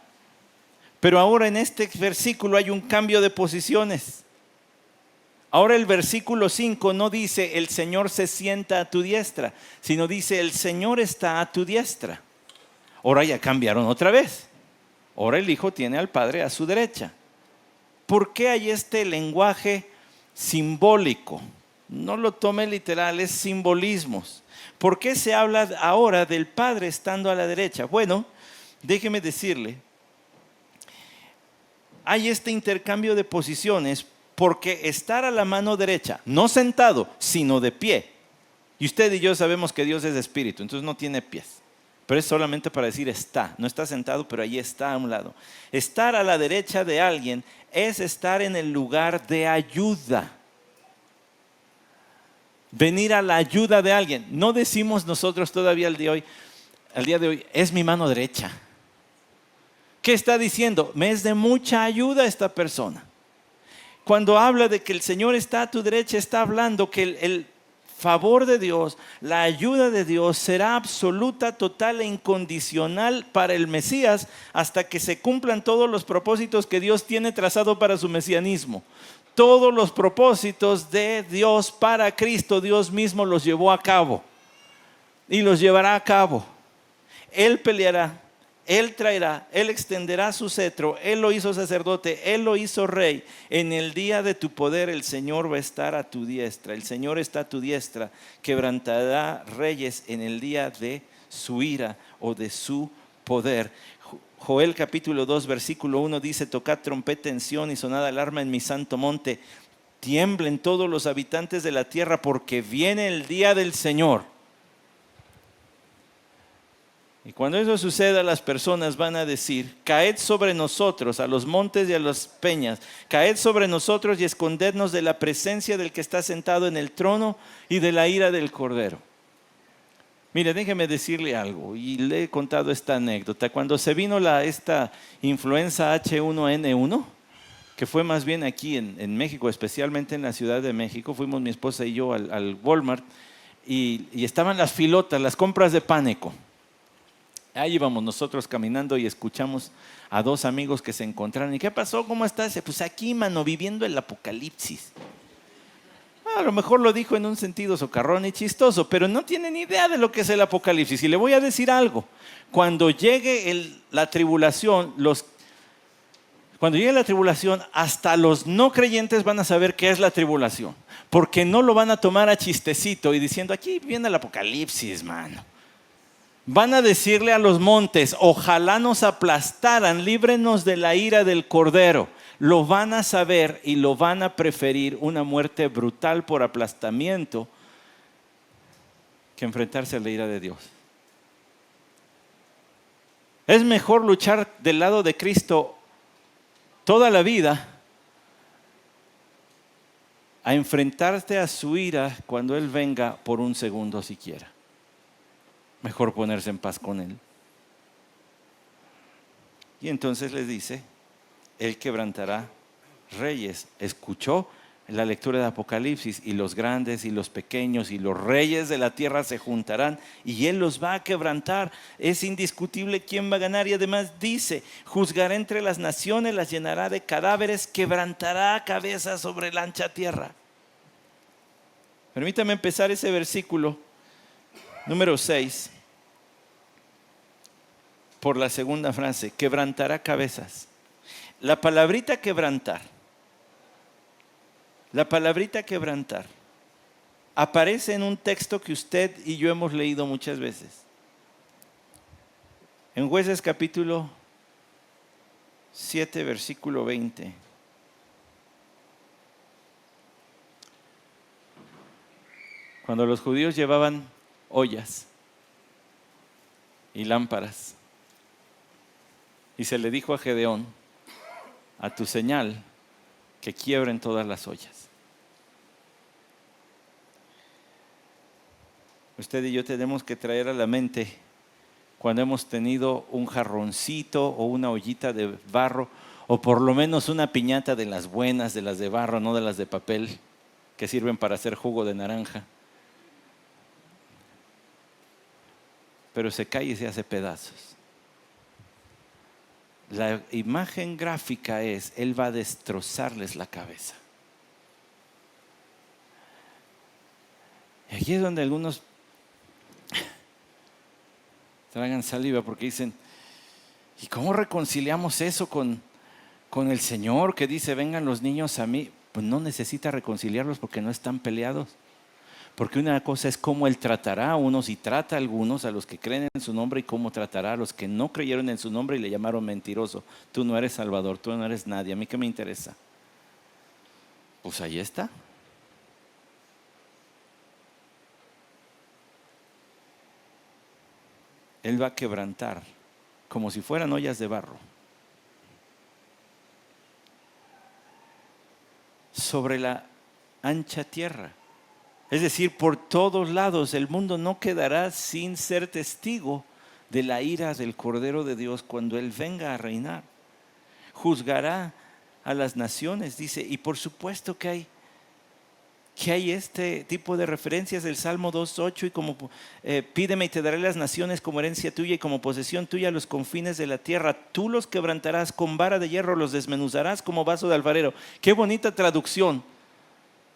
Pero ahora en este versículo hay un cambio de posiciones. Ahora el versículo 5 no dice el Señor se sienta a tu diestra, sino dice el Señor está a tu diestra. Ahora ya cambiaron otra vez. Ahora el Hijo tiene al Padre a su derecha. ¿Por qué hay este lenguaje simbólico? No lo tome literal, es simbolismos. ¿Por qué se habla ahora del Padre estando a la derecha? Bueno, déjeme decirle, hay este intercambio de posiciones porque estar a la mano derecha, no sentado, sino de pie. Y usted y yo sabemos que Dios es espíritu, entonces no tiene pies. Pero es solamente para decir está, no está sentado, pero ahí está a un lado. Estar a la derecha de alguien es estar en el lugar de ayuda. Venir a la ayuda de alguien. No decimos nosotros todavía al día de hoy, es mi mano derecha. ¿Qué está diciendo? Me es de mucha ayuda esta persona. Cuando habla de que el Señor está a tu derecha, está hablando que el favor de Dios, la ayuda de Dios será absoluta, total e incondicional para el Mesías hasta que se cumplan todos los propósitos que Dios tiene trazado para su mesianismo. Todos los propósitos de Dios para Cristo, Dios mismo los llevó a cabo y los llevará a cabo. Él peleará, Él traerá, Él extenderá su cetro, Él lo hizo sacerdote, Él lo hizo rey. En el día de tu poder el Señor va a estar a tu diestra. El Señor está a tu diestra, quebrantará reyes en el día de su ira o de su poder. Joel capítulo 2 versículo 1 dice, tocad trompeta en Sión y sonad alarma en mi santo monte. Tiemblen todos los habitantes de la tierra porque viene el día del Señor. Y cuando eso suceda, las personas van a decir, caed sobre nosotros, a los montes y a las peñas, caed sobre nosotros y escondednos de la presencia del que está sentado en el trono y de la ira del Cordero. Mire, déjeme decirle algo, y le he contado esta anécdota. Cuando se vino esta influenza H1N1, que fue más bien aquí en México, especialmente en la Ciudad de México, fuimos mi esposa y yo al Walmart, y estaban las filotas, las compras de pánico. Ahí íbamos nosotros caminando y escuchamos a dos amigos que se encontraron. ¿Y qué pasó? ¿Cómo estás? Pues aquí, mano, viviendo el apocalipsis. A lo mejor lo dijo en un sentido socarrón y chistoso, pero no tiene ni idea de lo que es el apocalipsis. Y le voy a decir algo. Cuando llegue la tribulación, hasta los no creyentes van a saber qué es la tribulación. Porque no lo van a tomar a chistecito y diciendo, aquí viene el apocalipsis, mano. Van a decirle a los montes, ojalá nos aplastaran, líbrenos de la ira del Cordero. Lo van a saber y lo van a preferir una muerte brutal por aplastamiento que enfrentarse a la ira de Dios. Es mejor luchar del lado de Cristo toda la vida a enfrentarte a su ira cuando Él venga por un segundo siquiera. Mejor ponerse en paz con Él. Y entonces les dice, Él quebrantará reyes. Escuchó la lectura de Apocalipsis, y los grandes y los pequeños y los reyes de la tierra se juntarán y Él los va a quebrantar. Es indiscutible quién va a ganar, y además dice, juzgará entre las naciones, las llenará de cadáveres, quebrantará cabezas sobre la ancha tierra. Permítame empezar ese versículo número 6 por la segunda frase, quebrantará cabezas. La palabrita quebrantar aparece en un texto que usted y yo hemos leído muchas veces. En Jueces capítulo 7, versículo 20. Cuando los judíos llevaban ollas y lámparas, y se le dijo a Gedeón, a tu señal, que quiebren todas las ollas. Usted y yo tenemos que traer a la mente cuando hemos tenido un jarroncito o una ollita de barro, o por lo menos una piñata de las buenas, de las de barro, no de las de papel, que sirven para hacer jugo de naranja. Pero se cae y se hace pedazos. La imagen gráfica es, Él va a destrozarles la cabeza. Y aquí es donde algunos tragan saliva porque dicen, ¿y cómo reconciliamos eso con el Señor que dice, vengan los niños a mí? Pues no necesita reconciliarlos porque no están peleados. Porque una cosa es cómo Él tratará a unos y trata a algunos, a los que creen en su nombre, y cómo tratará a los que no creyeron en su nombre y le llamaron mentiroso. Tú no eres Salvador, tú no eres nadie, ¿a mí qué me interesa? Pues ahí está. Él va a quebrantar como si fueran ollas de barro sobre la ancha tierra. Es decir, por todos lados el mundo no quedará sin ser testigo de la ira del Cordero de Dios cuando Él venga a reinar. Juzgará a las naciones, dice, y por supuesto que hay este tipo de referencias del Salmo 2.8 y como pídeme y te daré las naciones como herencia tuya y como posesión tuya los confines de la tierra. Tú los quebrantarás con vara de hierro, los desmenuzarás como vaso de alfarero. Qué bonita traducción.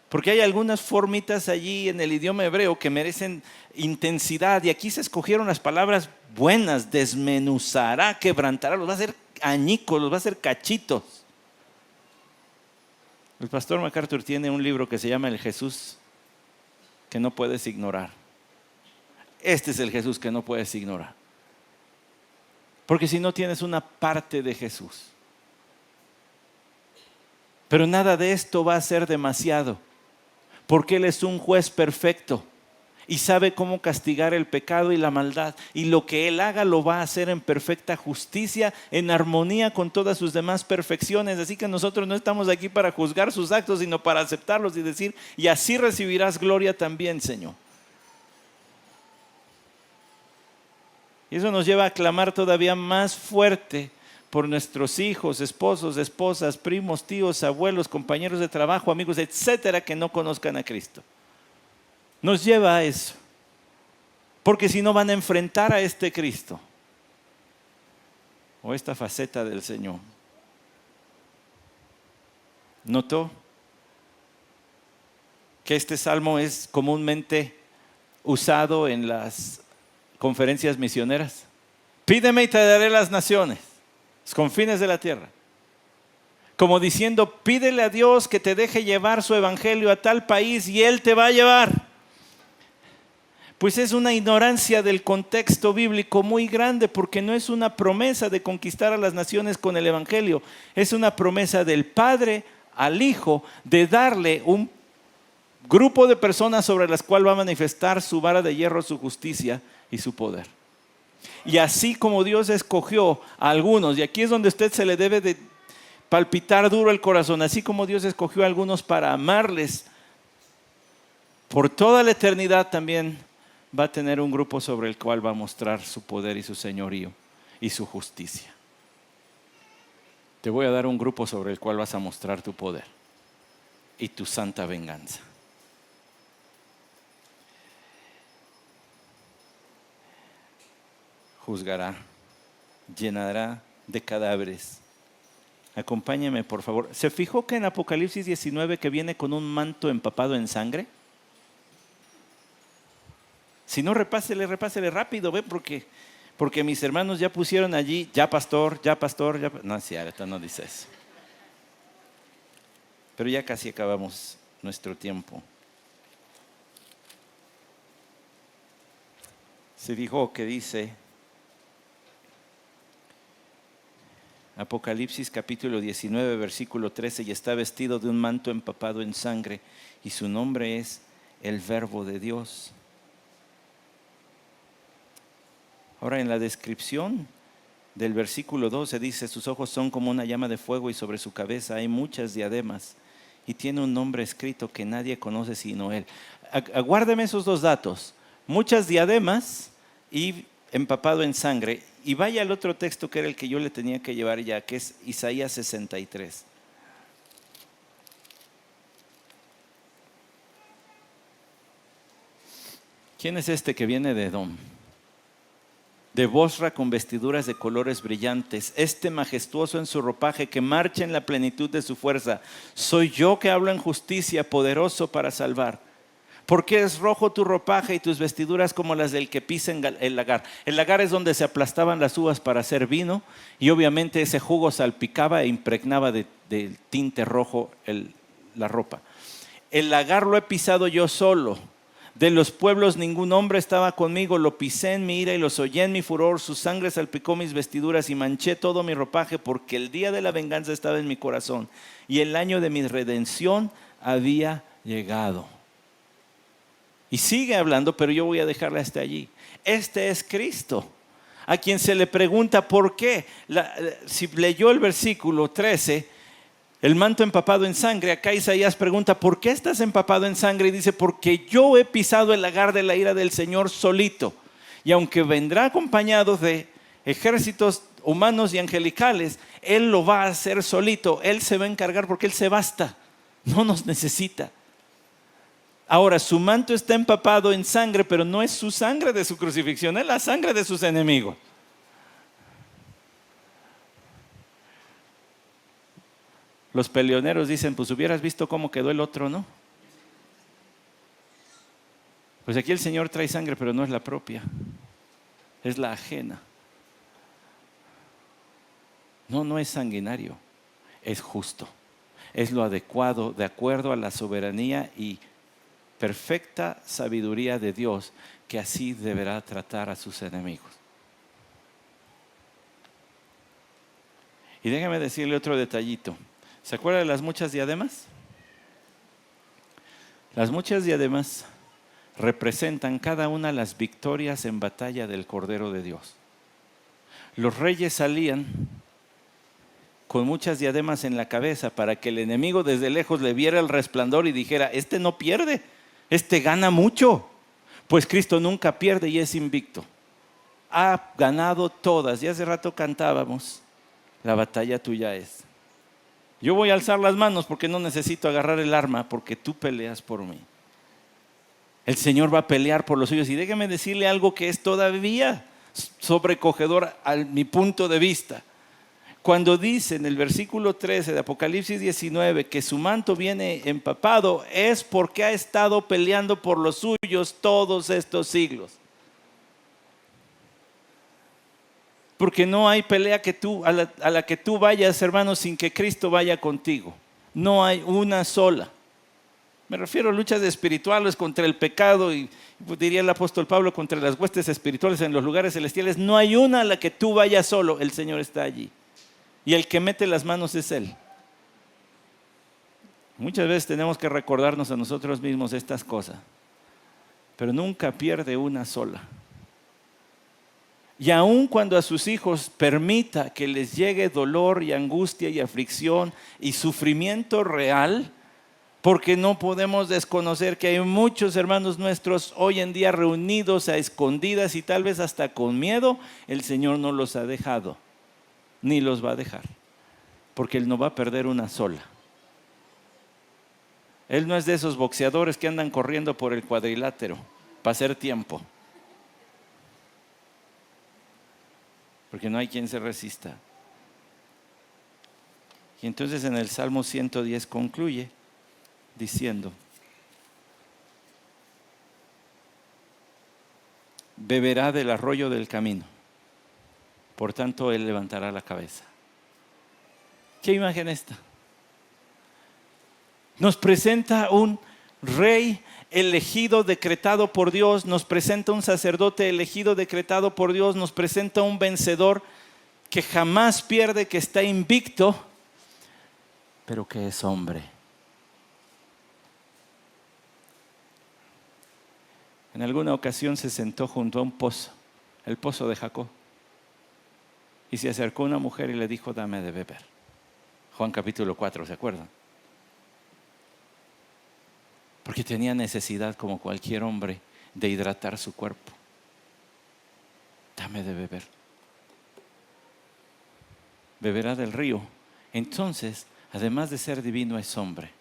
Porque hay algunas formitas allí en el idioma hebreo que merecen intensidad y aquí se escogieron las palabras buenas, desmenuzará, quebrantará, los va a hacer añicos, los va a hacer cachitos. El pastor MacArthur tiene un libro que se llama El Jesús que no puedes ignorar. Este es el Jesús que no puedes ignorar. Porque si no tienes una parte de Jesús. Pero nada de esto va a ser demasiado. Porque Él es un juez perfecto y sabe cómo castigar el pecado y la maldad. Y lo que Él haga lo va a hacer en perfecta justicia, en armonía con todas sus demás perfecciones. Así que nosotros no estamos aquí para juzgar sus actos, sino para aceptarlos y decir, y así recibirás gloria también, Señor. Y eso nos lleva a clamar todavía más fuerte por nuestros hijos, esposos, esposas, primos, tíos, abuelos, compañeros de trabajo, amigos, etcétera, que no conozcan a Cristo. Nos lleva a eso. Porque si no van a enfrentar a este Cristo o esta faceta del Señor. ¿Notó que este salmo es comúnmente usado en las conferencias misioneras? Pídeme y te daré las naciones, los confines de la tierra. Como diciendo, pídele a Dios que te deje llevar su evangelio a tal país y Él te va a llevar. Pues es una ignorancia del contexto bíblico muy grande, porque no es una promesa de conquistar a las naciones con el evangelio. Es una promesa del Padre al Hijo de darle un grupo de personas sobre las cuales va a manifestar su vara de hierro, su justicia y su poder. Y así como Dios escogió a algunos, y aquí es donde usted se le debe de palpitar duro el corazón, así como Dios escogió a algunos para amarles, por toda la eternidad también va a tener un grupo sobre el cual va a mostrar su poder y su señorío y su justicia. Te voy a dar un grupo sobre el cual vas a mostrar tu poder y tu santa venganza. Juzgará, llenará de cadáveres. Acompáñeme, por favor. ¿Se fijó que en Apocalipsis 19 que viene con un manto empapado en sangre? Si no, repásele rápido, ¿ve? Porque mis hermanos ya pusieron allí, ya pastor. No, sí, ahorita no dice eso. Pero ya casi acabamos nuestro tiempo. Se fijó que dice Apocalipsis capítulo 19, versículo 13, y está vestido de un manto empapado en sangre, y su nombre es el Verbo de Dios. Ahora en la descripción del versículo 12 dice, sus ojos son como una llama de fuego y sobre su cabeza hay muchas diademas y tiene un nombre escrito que nadie conoce sino Él. Aguárdeme esos dos datos. muchas diademas y empapado en sangre. Y vaya al otro texto que era el que yo le tenía que llevar ya, que es Isaías 63. ¿Quién es este que viene de Edom? De Bosra, con vestiduras de colores brillantes, este majestuoso en su ropaje, que marcha en la plenitud de su fuerza. Soy yo que hablo en justicia, poderoso para salvar. Porque es rojo tu ropaje y tus vestiduras como las del que pisa en el lagar. El lagar es donde se aplastaban las uvas para hacer vino, y obviamente ese jugo salpicaba e impregnaba de tinte rojo la ropa. El lagar lo he pisado yo solo. De los pueblos ningún hombre estaba conmigo. Lo pisé en mi ira y los hollé en mi furor. Su sangre salpicó mis vestiduras y manché todo mi ropaje, porque el día de la venganza estaba en mi corazón y el año de mi redención había llegado. Y sigue hablando, pero yo voy a dejarla hasta allí. Este es Cristo, a quien se le pregunta por qué. Si leyó el versículo 13, el manto empapado en sangre, acá Isaías pregunta, ¿por qué estás empapado en sangre? Y dice, porque yo he pisado el lagar de la ira del Señor solito. Y aunque vendrá acompañado de ejércitos humanos y angelicales, Él lo va a hacer solito. Él se va a encargar porque Él se basta, no nos necesita. Ahora, su manto está empapado en sangre, pero no es su sangre de su crucifixión, es la sangre de sus enemigos. Los peleoneros dicen, pues hubieras visto cómo quedó el otro, ¿no? Pues aquí el Señor trae sangre, pero no es la propia, es la ajena. No es sanguinario, es justo, es lo adecuado, de acuerdo a la soberanía y perfecta sabiduría de Dios, que así deberá tratar a sus enemigos. Y déjame decirle otro detallito. ¿Se acuerda de las muchas diademas? Las muchas diademas representan cada una las victorias en batalla del Cordero de Dios. Los reyes salían con muchas diademas en la cabeza para que el enemigo desde lejos le viera el resplandor y dijera, este no pierde, este gana mucho. Pues Cristo nunca pierde y es invicto. Ha ganado todas. Y hace rato cantábamos, la batalla tuya es. Yo voy a alzar las manos porque no necesito agarrar el arma, porque tú peleas por mí. El Señor va a pelear por los suyos. Y déjeme decirle algo que es todavía sobrecogedor a mi punto de vista. Cuando dice en el versículo 13 de Apocalipsis 19 que su manto viene empapado, es porque ha estado peleando por los suyos todos estos siglos. Porque no hay pelea a la que tú vayas, hermano, sin que Cristo vaya contigo. No hay una sola. Me refiero a luchas espirituales contra el pecado y diría el apóstol Pablo, contra las huestes espirituales en los lugares celestiales. No hay una a la que tú vayas solo, el Señor está allí. Y el que mete las manos es Él. Muchas veces tenemos que recordarnos a nosotros mismos estas cosas, pero nunca pierde una sola. Y aun cuando a sus hijos permita que les llegue dolor y angustia y aflicción y sufrimiento real, porque no podemos desconocer que hay muchos hermanos nuestros hoy en día reunidos a escondidas y tal vez hasta con miedo, el Señor no los ha dejado, ni los va a dejar, porque Él no va a perder una sola. Él no es de esos boxeadores que andan corriendo por el cuadrilátero para hacer tiempo, porque no hay quien se resista. Y entonces en el Salmo 110 concluye diciendo, beberá del arroyo del camino, por tanto Él levantará la cabeza. ¿Qué imagen esta? Nos presenta un rey elegido, decretado por Dios, nos presenta un sacerdote elegido, decretado por Dios, nos presenta un vencedor que jamás pierde, que está invicto, pero que es hombre. En alguna ocasión se sentó junto a un pozo, el pozo de Jacob, y se acercó una mujer y le dijo, dame de beber. Juan capítulo 4, ¿se acuerdan? Porque tenía necesidad como cualquier hombre de hidratar su cuerpo. Dame de beber. Beberá del río. Entonces, además de ser divino, es hombre.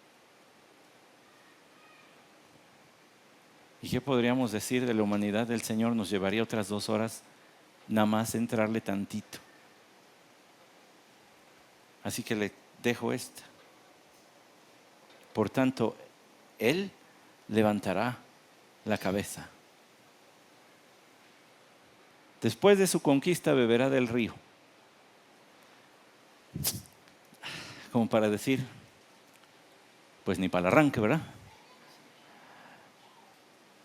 ¿Y qué podríamos decir de la humanidad del Señor? Nos llevaría otras 2 horas nada más entrarle tantito. Así que le dejo esta. Por tanto, Él levantará la cabeza. Después de su conquista beberá del río. Como para decir, pues ni para el arranque, ¿verdad?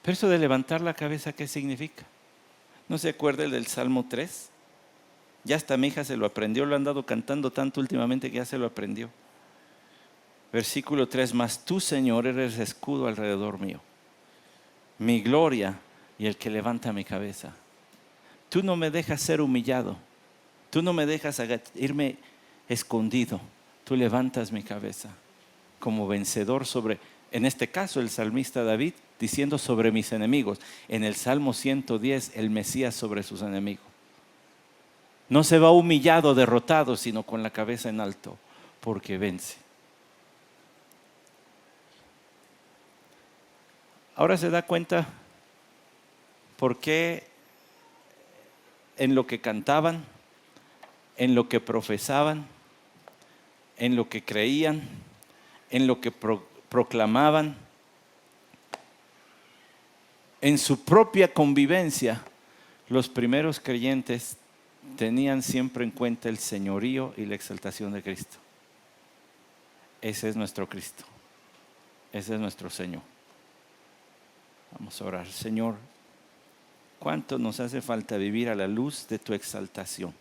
Pero eso de levantar la cabeza, ¿qué significa? ¿No se acuerda el del Salmo 3? Ya hasta mi hija se lo aprendió, lo han dado cantando tanto últimamente que ya se lo aprendió. Versículo 3, mas tú, Señor, eres escudo alrededor mío, mi gloria y el que levanta mi cabeza. Tú no me dejas ser humillado, tú no me dejas irme escondido, tú levantas mi cabeza como vencedor sobre, en este caso el salmista David, diciendo sobre mis enemigos. En el Salmo 110, el Mesías sobre sus enemigos. No se va humillado, derrotado, sino con la cabeza en alto, porque vence. Ahora se da cuenta por qué en lo que cantaban, en lo que profesaban, en lo que creían, en lo que proclamaban, en su propia convivencia, los primeros creyentes tenían siempre en cuenta el señorío y la exaltación de Cristo. Ese es nuestro Cristo, ese es nuestro Señor. Vamos a orar. Señor, ¿cuánto nos hace falta vivir a la luz de tu exaltación?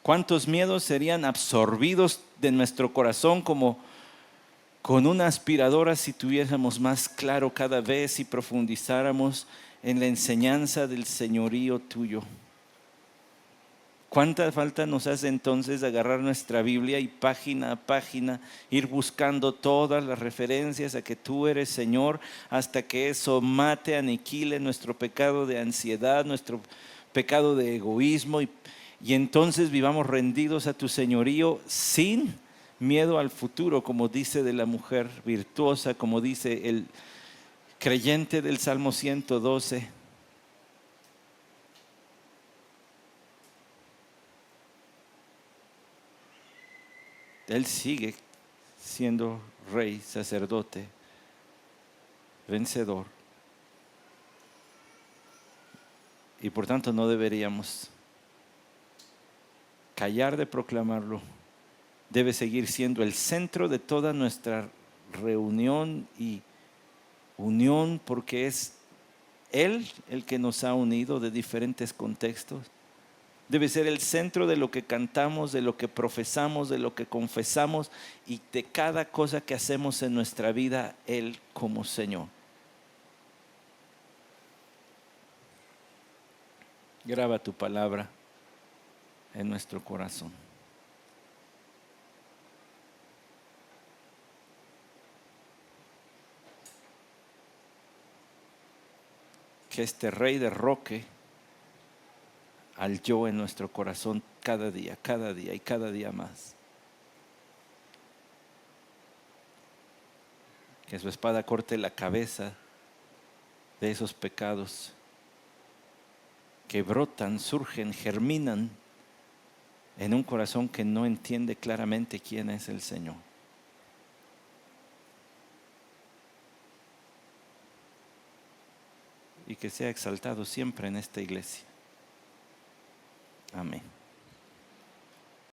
¿Cuántos miedos serían absorbidos de nuestro corazón como con una aspiradora si tuviéramos más claro cada vez y profundizáramos en la enseñanza del señorío tuyo? ¿Cuánta falta nos hace entonces agarrar nuestra Biblia y página a página ir buscando todas las referencias a que tú eres Señor, hasta que eso mate, aniquile nuestro pecado de ansiedad, nuestro pecado de egoísmo y entonces vivamos rendidos a tu señorío sin miedo al futuro, como dice de la mujer virtuosa, como dice el creyente del Salmo 112? Él sigue siendo rey, sacerdote, vencedor. Y por tanto no deberíamos callar de proclamarlo. Debe seguir siendo el centro de toda nuestra reunión y unión, porque es Él el que nos ha unido de diferentes contextos. Debe ser el centro de lo que cantamos, de lo que profesamos, de lo que confesamos y de cada cosa que hacemos en nuestra vida, Él como Señor. Graba tu palabra en nuestro corazón. Que este Rey derroque al yo en nuestro corazón cada día y cada día más. Que su espada corte la cabeza de esos pecados que brotan, surgen, germinan en un corazón que no entiende claramente quién es el Señor. Y que sea exaltado siempre en esta iglesia. Amén.